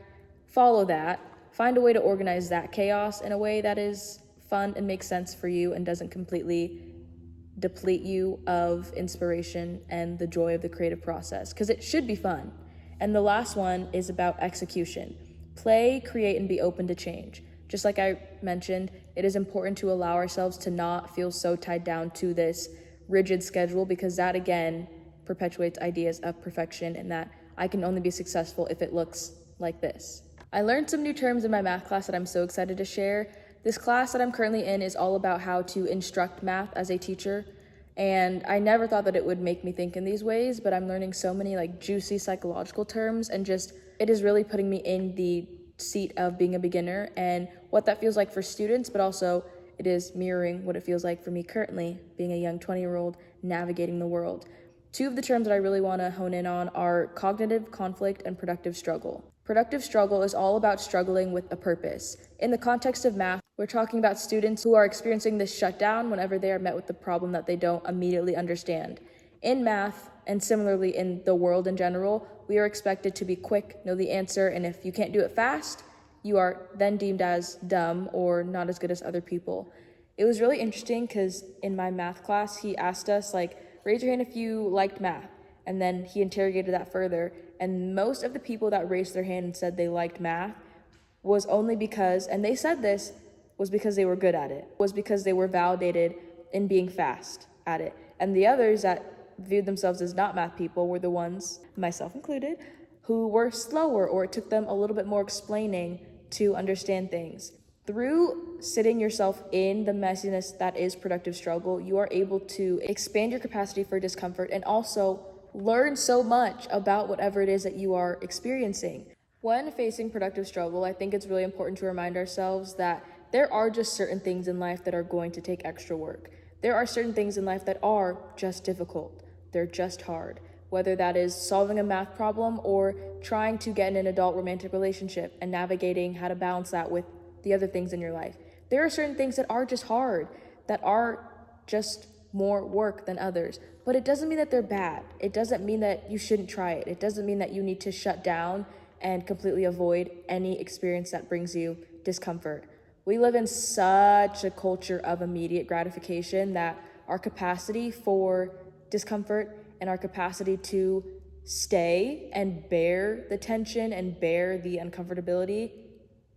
follow that. Find a way to organize that chaos in a way that is fun and makes sense for you and doesn't completely deplete you of inspiration and the joy of the creative process, because it should be fun. And the last one is about execution. Play, create, and be open to change. Just like I mentioned, it is important to allow ourselves to not feel so tied down to this rigid schedule, because that again perpetuates ideas of perfection and that I can only be successful if it looks like this. I learned some new terms in my math class that I'm so excited to share. This class that I'm currently in is all about how to instruct math as a teacher. And I never thought that it would make me think in these ways, but I'm learning so many juicy psychological terms, and just it is really putting me in the seat of being a beginner and what that feels like for students, but also it is mirroring what it feels like for me currently, being a young 20-year-old navigating the world. 2 of the terms that I really want to hone in on are cognitive conflict and productive struggle. Productive struggle is all about struggling with a purpose. In the context of math, we're talking about students who are experiencing this shutdown whenever they are met with the problem that they don't immediately understand. In math, and similarly in the world in general, we are expected to be quick, know the answer, and if you can't do it fast, you are then deemed as dumb or not as good as other people. It was really interesting because in my math class, he asked us, raise your hand if you liked math. And then he interrogated that further. And most of the people that raised their hand and said they liked math was only because, and they said this, was because they were good at it, was because they were validated in being fast at it. And the others that viewed themselves as not math people were the ones, myself included, who were slower, or it took them a little bit more explaining to understand things. Through sitting yourself in the messiness that is productive struggle, you are able to expand your capacity for discomfort and also learn so much about whatever it is that you are experiencing. When facing productive struggle, I think it's really important to remind ourselves that there are just certain things in life that are going to take extra work. There are certain things in life that are just difficult. They're just hard. Whether that is solving a math problem or trying to get in an adult romantic relationship and navigating how to balance that with the other things in your life. There are certain things that are just hard, that are just more work than others. But it doesn't mean that they're bad. It doesn't mean that you shouldn't try it. It doesn't mean that you need to shut down and completely avoid any experience that brings you discomfort. We live in such a culture of immediate gratification that our capacity for discomfort and our capacity to stay and bear the tension and bear the uncomfortability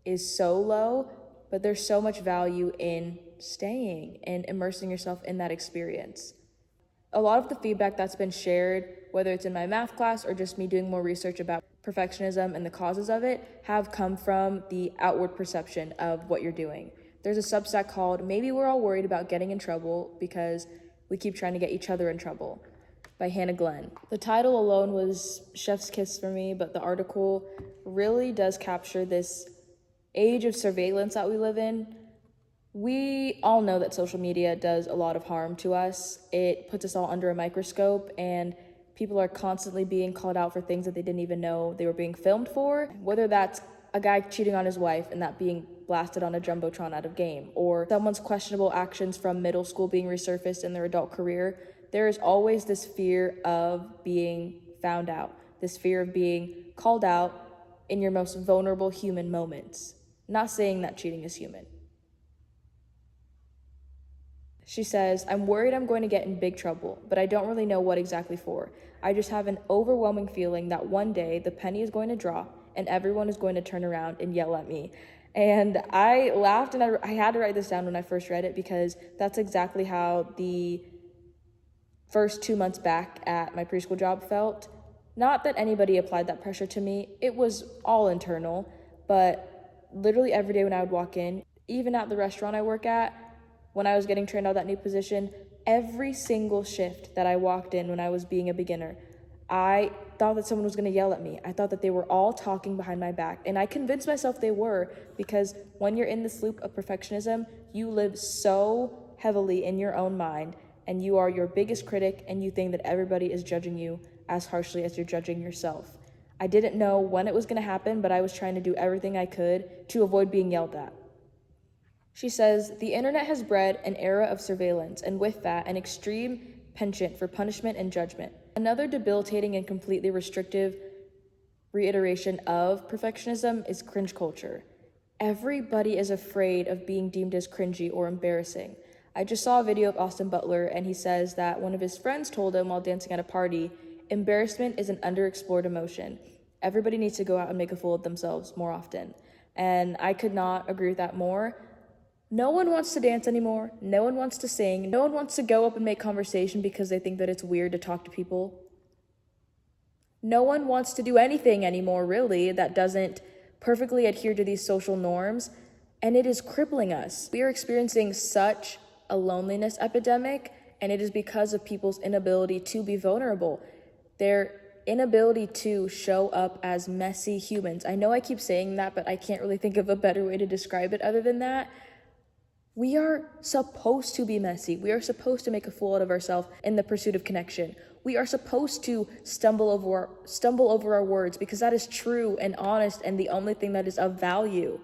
is so low, but there's so much value in staying and immersing yourself in that experience. A lot of the feedback that's been shared, whether it's in my math class or just me doing more research about perfectionism and the causes of it, have come from the outward perception of what you're doing. There's a Substack called "Maybe We're All Worried About Getting in Trouble Because We Keep Trying to Get Each Other in Trouble" by Hannah Glenn. The title alone was chef's kiss for me, but the article really does capture this age of surveillance that we live in. We all know that social media does a lot of harm to us. It puts us all under a microscope, and People are constantly being called out for things that they didn't even know they were being filmed for, whether that's a guy cheating on his wife and that being blasted on a jumbotron out of game, or someone's questionable actions from middle school being resurfaced in their adult career. There is always this fear of being found out, this fear of being called out in your most vulnerable human moments. Not saying that cheating is human. She says, I'm worried I'm going to get in big trouble, but I don't really know what exactly for. I just have an overwhelming feeling that one day the penny is going to drop and everyone is going to turn around and yell at me. And I laughed, and I had to write this down when I first read it, because that's exactly how the first 2 months back at my preschool job felt. Not that anybody applied that pressure to me. It was all internal, but literally every day when I would walk in, even at the restaurant I work at, when I was getting trained out that new position, every single shift that I walked in when I was being a beginner, I thought that someone was going to yell at me. I thought that they were all talking behind my back, and I convinced myself they were, because when you're in this loop of perfectionism, you live so heavily in your own mind, and you are your biggest critic, and you think that everybody is judging you as harshly as you're judging yourself. I didn't know when it was going to happen, but I was trying to do everything I could to avoid being yelled at. She says, the internet has bred an era of surveillance, and with that, an extreme penchant for punishment and judgment. Another debilitating and completely restrictive reiteration of perfectionism is cringe culture. Everybody is afraid of being deemed as cringy or embarrassing. I just saw a video of Austin Butler, and he says that one of his friends told him while dancing at a party, embarrassment is an underexplored emotion. Everybody needs to go out and make a fool of themselves more often. And I could not agree with that more. No one wants to dance anymore. No one wants to sing. No one wants to go up and make conversation because they think that it's weird to talk to people. No one wants to do anything anymore, really, that doesn't perfectly adhere to these social norms, and it is crippling us. We are experiencing such a loneliness epidemic, and it is because of people's inability to be vulnerable. Their inability to show up as messy humans. I know I keep saying that, but I can't really think of a better way to describe it other than that. We are supposed to be messy. We are supposed to make a fool out of ourselves in the pursuit of connection. We are supposed to stumble over our words, because that is true and honest and the only thing that is of value.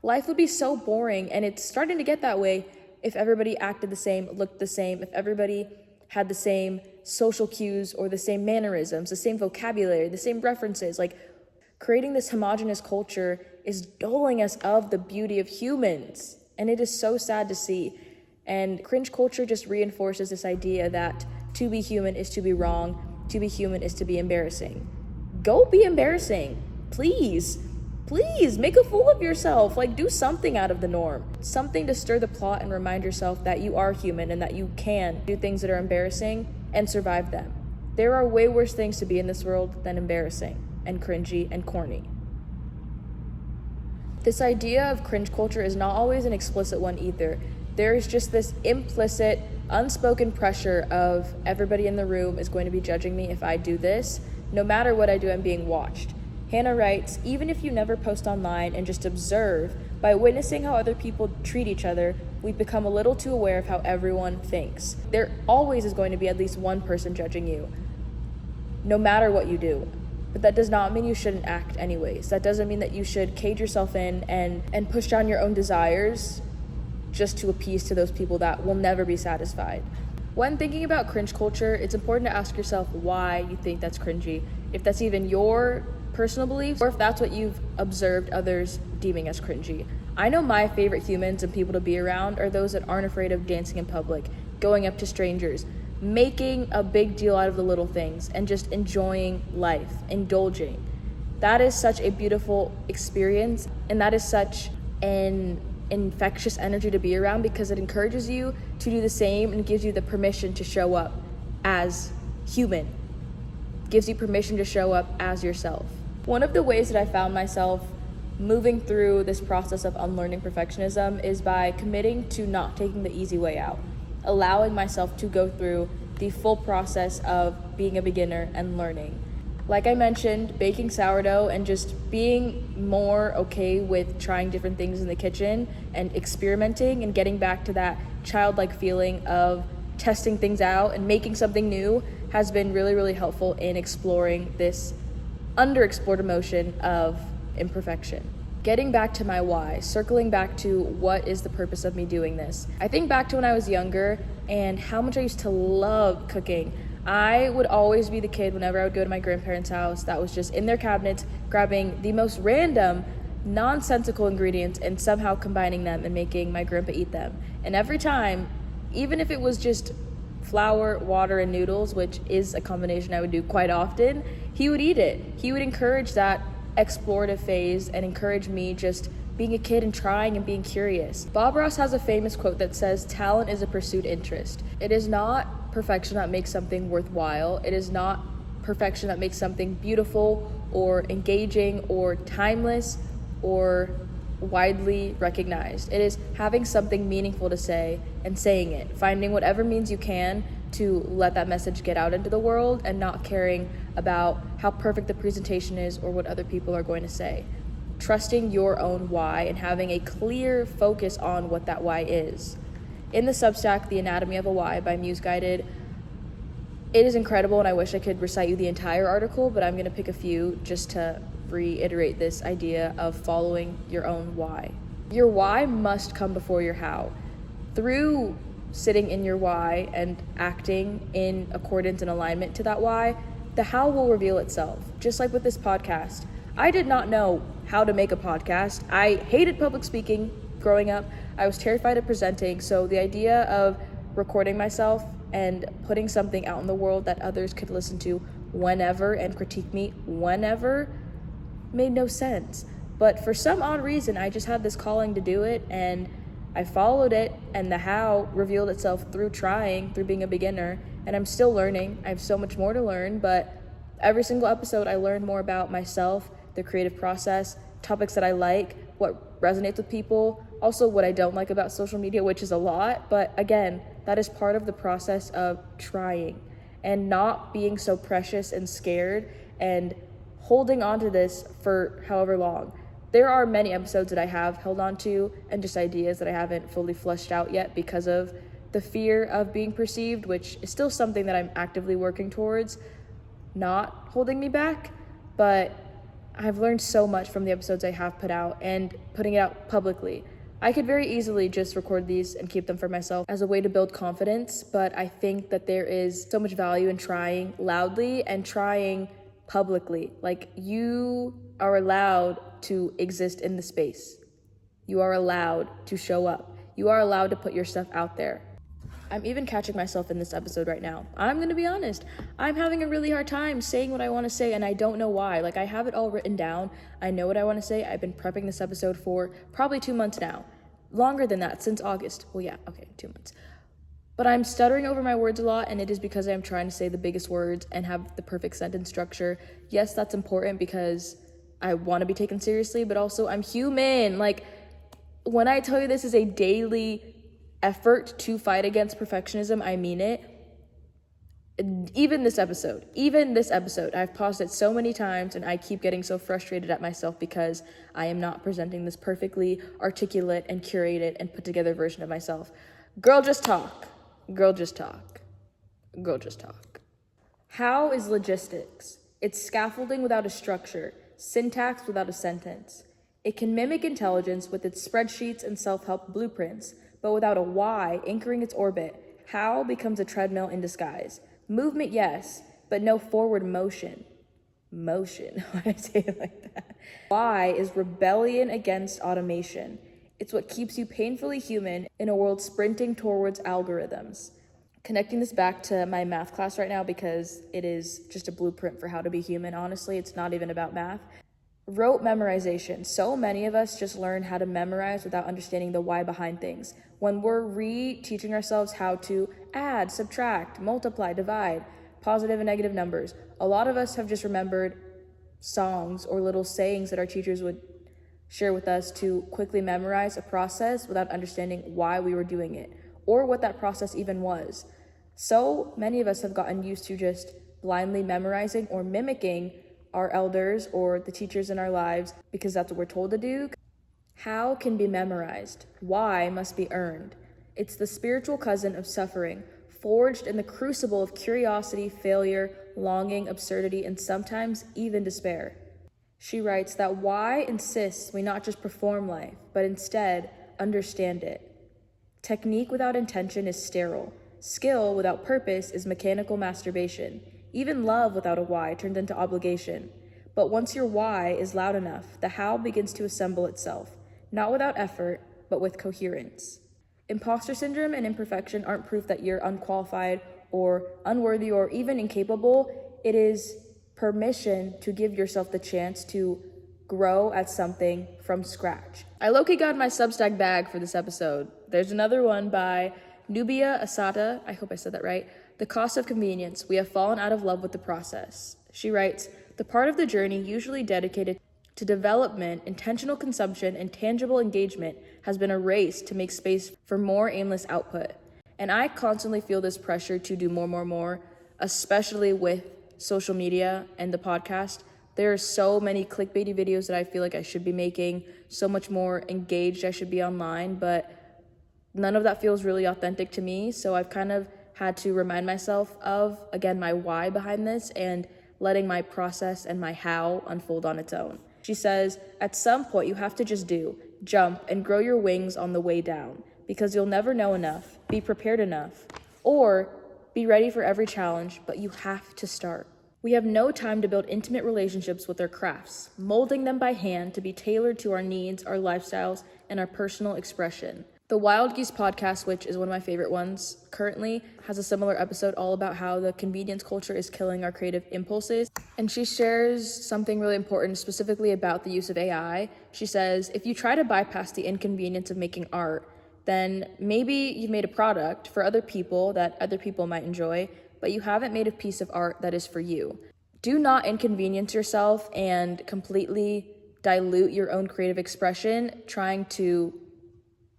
Life would be so boring, and it's starting to get that way, if everybody acted the same, looked the same, if everybody had the same social cues or the same mannerisms, the same vocabulary, the same references. Like, creating this homogenous culture is dulling us of the beauty of humans, and it is so sad to see. And cringe culture just reinforces this idea that to be human is to be wrong, to be human is to be embarrassing. Go be embarrassing, please. Please, make a fool of yourself. Like, do something out of the norm. Something to stir the plot and remind yourself that you are human and that you can do things that are embarrassing and survive them. There are way worse things to be in this world than embarrassing and cringy and corny. This idea of cringe culture is not always an explicit one either. There is just this implicit, unspoken pressure of everybody in the room is going to be judging me if I do this. No matter what I do, I'm being watched. Hannah writes, even if you never post online and just observe, by witnessing how other people treat each other, we've become a little too aware of how everyone thinks. There always is going to be at least one person judging you, no matter what you do. But that does not mean you shouldn't act anyways. That doesn't mean that you should cage yourself in and push down your own desires just to appease to those people that will never be satisfied. When thinking about cringe culture, it's important to ask yourself why you think that's cringy, if that's even your personal beliefs, or if that's what you've observed others deeming as cringy. I know my favorite humans and people to be around are those that aren't afraid of dancing in public, going up to strangers, making a big deal out of the little things, and just enjoying life, indulging. That is such a beautiful experience, and that is such an infectious energy to be around, because it encourages you to do the same and gives you the permission to show up as human, gives you permission to show up as yourself. One of the ways that I found myself moving through this process of unlearning perfectionism is by committing to not taking the easy way out, allowing myself to go through the full process of being a beginner and learning. Like I mentioned, baking sourdough and just being more okay with trying different things in the kitchen and experimenting and getting back to that childlike feeling of testing things out and making something new has been really, really helpful in exploring this underexplored emotion of imperfection. Getting back to my why, circling back to what is the purpose of me doing this. I think back to when I was younger and how much I used to love cooking. I would always be the kid whenever I would go to my grandparents' house that was just in their cabinets grabbing the most random, nonsensical ingredients and somehow combining them and making my grandpa eat them. And every time, even if it was just flour, water, and noodles, which is a combination I would do quite often, he would eat it. He would encourage that explorative phase and encourage me just being a kid and trying and being curious. Bob Ross has a famous quote that says, "Talent is a pursued interest." It is not perfection that makes something worthwhile. It is not perfection that makes something beautiful or engaging or timeless or widely recognized. It is having something meaningful to say and saying it, finding whatever means you can to let that message get out into the world and not caring about how perfect the presentation is or what other people are going to say. Trusting your own why and having a clear focus on what that why is. In the Substack, The Anatomy of a Why by Muse Guided, it is incredible and I wish I could recite you the entire article, but I'm going to pick a few just to reiterate this idea of following your own why. Your why must come before your how. Through sitting in your why and acting in accordance and alignment to that why, the how will reveal itself. Just like with this podcast. I did not know how to make a podcast. I hated public speaking growing up. I was terrified of presenting. So the idea of recording myself and putting something out in the world that others could listen to whenever and critique me whenever made no sense. But for some odd reason, I just had this calling to do it and I followed it, and the how revealed itself through trying, through being a beginner, and I'm still learning. I have so much more to learn, but every single episode I learned more about myself, the creative process, topics that I like, what resonates with people, also what I don't like about social media, which is a lot, but again, that is part of the process of trying and not being so precious and scared and holding on to this for however long. There are many episodes that I have held on to and just ideas that I haven't fully fleshed out yet because of the fear of being perceived, which is still something that I'm actively working towards, not holding me back. But I've learned so much from the episodes I have put out and putting it out publicly. I could very easily just record these and keep them for myself as a way to build confidence, but I think that there is so much value in trying loudly and trying publicly. Like, you are allowed to exist in the space. You are allowed to show up. You are allowed to put your stuff out there. I'm even catching myself in this episode right now. I'm going to be honest. I'm having a really hard time saying what I want to say, and I don't know why. Like, I have it all written down. I know what I want to say. I've been prepping this episode for probably 2 months now. Longer than that, since August. Well, yeah, okay, 2 months. But I'm stuttering over my words a lot, and it is because I'm trying to say the biggest words and have the perfect sentence structure. Yes, that's important because I want to be taken seriously, but also I'm human. Like, when I tell you this is a daily effort to fight against perfectionism, I mean it. Even this episode, I've paused it so many times and I keep getting so frustrated at myself because I am not presenting this perfectly articulate and curated and put together version of myself. Girl, just talk. Girl, just talk. Girl, just talk. How is logistics? It's scaffolding without a structure, syntax without a sentence. It can mimic intelligence with its spreadsheets and self-help blueprints, but without a why anchoring its orbit, how becomes a treadmill in disguise. Movement, yes, but no forward motion. Motion, why did I say it like that? Why is rebellion against automation. It's what keeps you painfully human in a world sprinting towards algorithms. Connecting this back to my math class right now because it is just a blueprint for how to be human. Honestly, it's not even about math. Rote memorization. So many of us just learn how to memorize without understanding the why behind things. When we're re-teaching ourselves how to add, subtract, multiply, divide, positive and negative numbers, a lot of us have just remembered songs or little sayings that our teachers would share with us to quickly memorize a process without understanding why we were doing it or what that process even was. So many of us have gotten used to just blindly memorizing or mimicking our elders or the teachers in our lives because that's what we're told to do. How can be memorized? Why must be earned? It's the spiritual cousin of suffering, forged in the crucible of curiosity, failure, longing, absurdity, and sometimes even despair. She writes that why insists we not just perform life, but instead understand it. Technique without intention is sterile. Skill without purpose is mechanical masturbation. Even love without a why turns into obligation. But once your why is loud enough, the how begins to assemble itself, not without effort, but with coherence. Imposter syndrome and imperfection aren't proof that you're unqualified or unworthy or even incapable. It is permission to give yourself the chance to grow at something from scratch. I low-key got my Substack bag for this episode. There's another one by Nubia Asata, I hope I said that right. The Cost of Convenience. We have fallen out of love with the process. She writes, the part of the journey usually dedicated to development, intentional consumption, and tangible engagement has been erased to make space for more aimless output. And I constantly feel this pressure to do more, especially with social media and the podcast. There are so many clickbaity videos that I feel like I should be making, so much more engaged I should be online, but none of that feels really authentic to me. So I've kind of had to remind myself of, again, my why behind this and letting my process and my how unfold on its own. She says, at some point you have to just jump and grow your wings on the way down, because you'll never know enough, be prepared enough, or be ready for every challenge, but you have to start. We have no time to build intimate relationships with our crafts, molding them by hand to be tailored to our needs, our lifestyles, and our personal expression. The Wild Geese podcast, which is one of my favorite ones currently, has a similar episode all about how the convenience culture is killing our creative impulses. And she shares something really important, specifically about the use of AI. She says, if you try to bypass the inconvenience of making art, then maybe you've made a product for other people that other people might enjoy, but you haven't made a piece of art that is for you. Do not inconvenience yourself and completely dilute your own creative expression trying to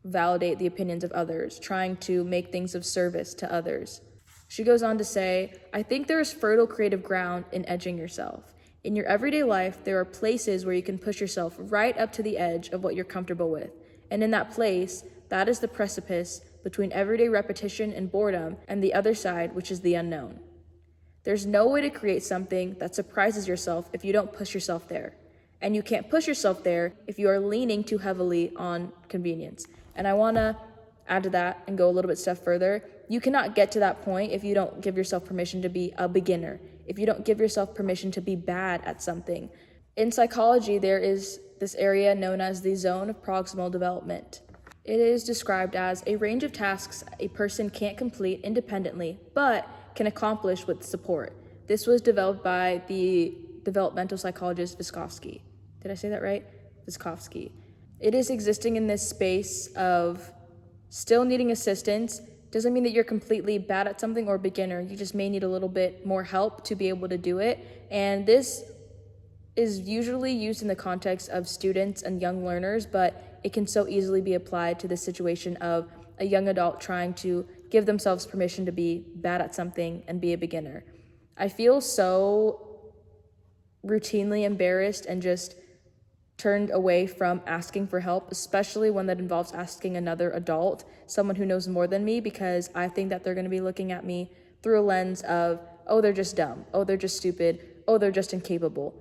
validate the opinions of others, trying to make things of service to others. She goes on to say, I think there is fertile creative ground in edging yourself. In your everyday life, there are places where you can push yourself right up to the edge of what you're comfortable with. And in that place, that is the precipice between everyday repetition and boredom and the other side, which is the unknown. There's no way to create something that surprises yourself if you don't push yourself there. And you can't push yourself there if you are leaning too heavily on convenience. And I want to add to that and go a little bit step further. You cannot get to that point if you don't give yourself permission to be a beginner, if you don't give yourself permission to be bad at something. In psychology, there is this area known as the zone of proximal development. It is described as a range of tasks a person can't complete independently, but can accomplish with support. This was developed by the developmental psychologist Vygotsky. Did I say that right? Vygotsky. It is existing in this space of still needing assistance. Doesn't mean that you're completely bad at something or beginner. You just may need a little bit more help to be able to do it. And this is usually used in the context of students and young learners, but it can so easily be applied to the situation of a young adult trying to give themselves permission to be bad at something and be a beginner. I feel so routinely embarrassed and just turned away from asking for help, especially when that involves asking another adult, someone who knows more than me, because I think that they're going to be looking at me through a lens of, oh, they're just dumb, oh, they're just stupid, oh, they're just incapable.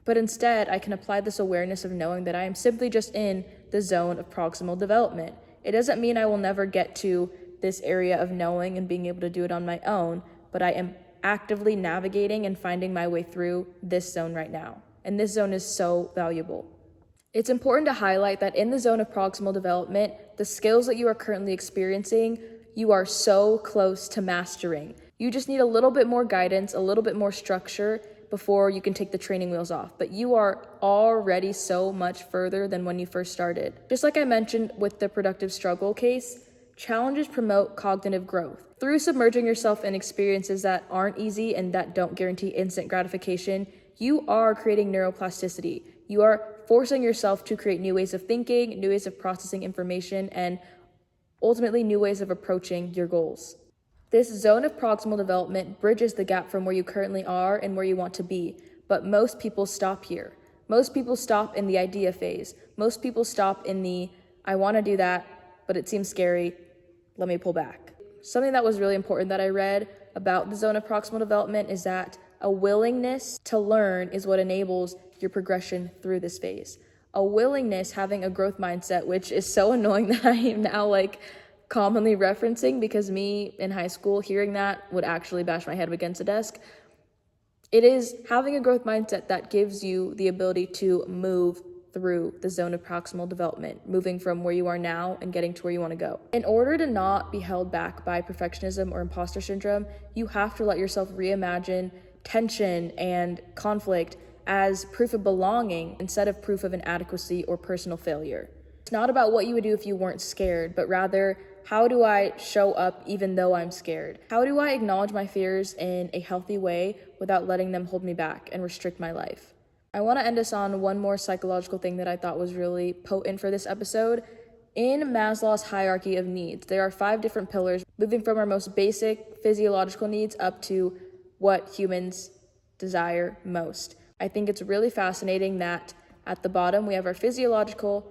But instead, I can apply this awareness of knowing that I am simply just in the zone of proximal development. It doesn't mean I will never get to this area of knowing and being able to do it on my own, but I am actively navigating and finding my way through this zone right now. And this zone is so valuable. It's important to highlight that in the zone of proximal development, the skills that you are currently experiencing, you are so close to mastering. You just need a little bit more guidance, a little bit more structure before you can take the training wheels off. But you are already so much further than when you first started. Just like I mentioned with the productive struggle case, challenges promote cognitive growth. Through submerging yourself in experiences that aren't easy and that don't guarantee instant gratification, you are creating neuroplasticity. You are forcing yourself to create new ways of thinking, new ways of processing information, and ultimately new ways of approaching your goals. This zone of proximal development bridges the gap from where you currently are and where you want to be, but most people stop here. Most people stop in the idea phase. Most people stop in the, I want to do that, but it seems scary, let me pull back. something that was really important that I read about the zone of proximal development is that a willingness to learn is what enables your progression through this phase. A willingness, having a growth mindset, which is so annoying that I am now commonly referencing, because me in high school hearing that would actually bash my head against a desk. It is having a growth mindset that gives you the ability to move through the zone of proximal development, moving from where you are now and getting to where you want to go. In order to not be held back by perfectionism or imposter syndrome, you have to let yourself reimagine tension and conflict as proof of belonging instead of proof of inadequacy or personal failure. It's not about what you would do if you weren't scared, but rather, how do I show up even though I'm scared? How do I acknowledge my fears in a healthy way without letting them hold me back and restrict my life? I want to end us on one more psychological thing that I thought was really potent for this episode. In Maslow's hierarchy of needs, there are 5 different pillars, moving from our most basic physiological needs up to what humans desire most. I think it's really fascinating that at the bottom we have our physiological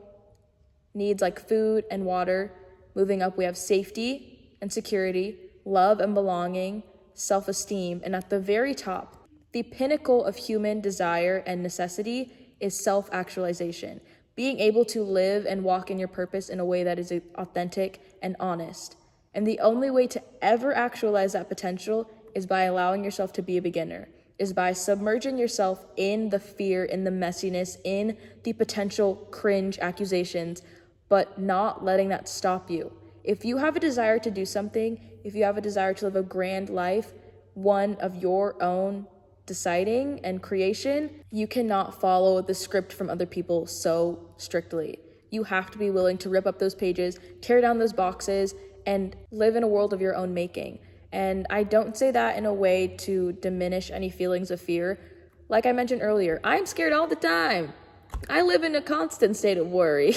needs like food and water. Moving up, we have safety and security, love and belonging, self-esteem, and at the very top, the pinnacle of human desire and necessity is self-actualization, being able to live and walk in your purpose in a way that is authentic and honest. And the only way to ever actualize that potential is by allowing yourself to be a beginner, is by submerging yourself in the fear, in the messiness, in the potential cringe accusations, but not letting that stop you. If you have a desire to do something, if you have a desire to live a grand life, one of your own deciding and creation, you cannot follow the script from other people so strictly. You have to be willing to rip up those pages, tear down those boxes, and live in a world of your own making. And I don't say that in a way to diminish any feelings of fear. Like I mentioned earlier, I'm scared all the time. I live in a constant state of worry.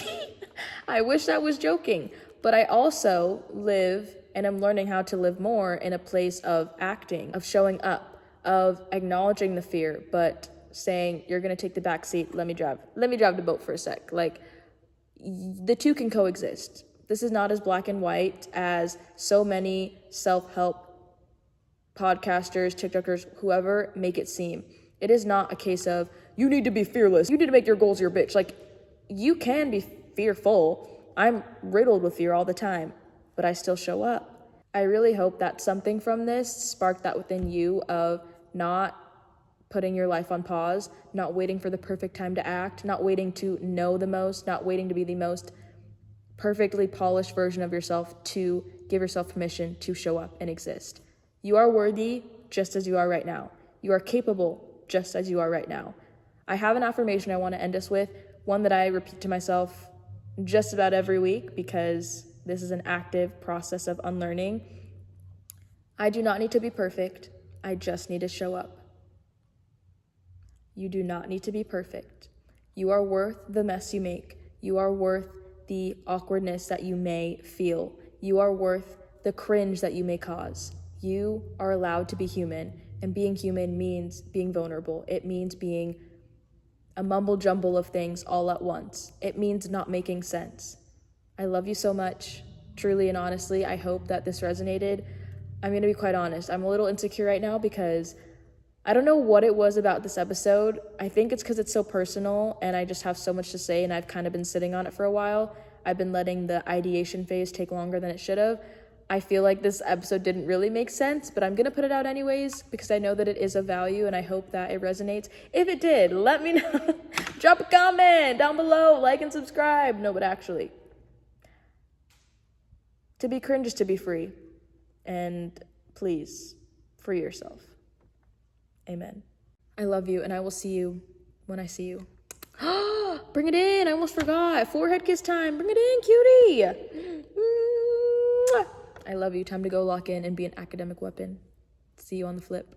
I wish I was joking, but I also live, and I'm learning how to live more in a place of acting, of showing up, of acknowledging the fear, but saying, you're going to take the back seat. Let me drive the boat for a sec. The two can coexist. This is not as black and white as so many self-help podcasters, TikTokers, whoever make it seem. It is not a case of, you need to be fearless. You need to make your goals your bitch. You can be fearful. I'm riddled with fear all the time, but I still show up. I really hope that something from this sparked that within you of not putting your life on pause, not waiting for the perfect time to act, not waiting to know the most, not waiting to be the most perfectly polished version of yourself, to give yourself permission to show up and exist. You are worthy just as you are right now. You are capable just as you are right now. I have an affirmation I want to end us with, one that I repeat to myself just about every week because this is an active process of unlearning. I do not need to be perfect. I just need to show up. You do not need to be perfect. You are worth the mess you make. You are worth the awkwardness that you may feel. You are worth the cringe that you may cause. You are allowed to be human, and being human means being vulnerable. It means being a mumble jumble of things all at once. It means not making sense. I love you so much, truly and honestly. I hope that this resonated. I'm going to be quite honest. I'm a little insecure right now because I don't know what it was about this episode. I think it's because it's so personal and I just have so much to say and I've kind of been sitting on it for a while. I've been letting the ideation phase take longer than it should have. I feel like this episode didn't really make sense, but I'm going to put it out anyways because I know that it is of value and I hope that it resonates. If it did, let me know. Drop a comment down below, like and subscribe. No, but actually, to be cringe is to be free. And please, free yourself. Amen. I love you and I will see you when I see you. Bring it in. I almost forgot. Forehead kiss time. Bring it in, cutie. I love you. Time to go lock in and be an academic weapon. See you on the flip.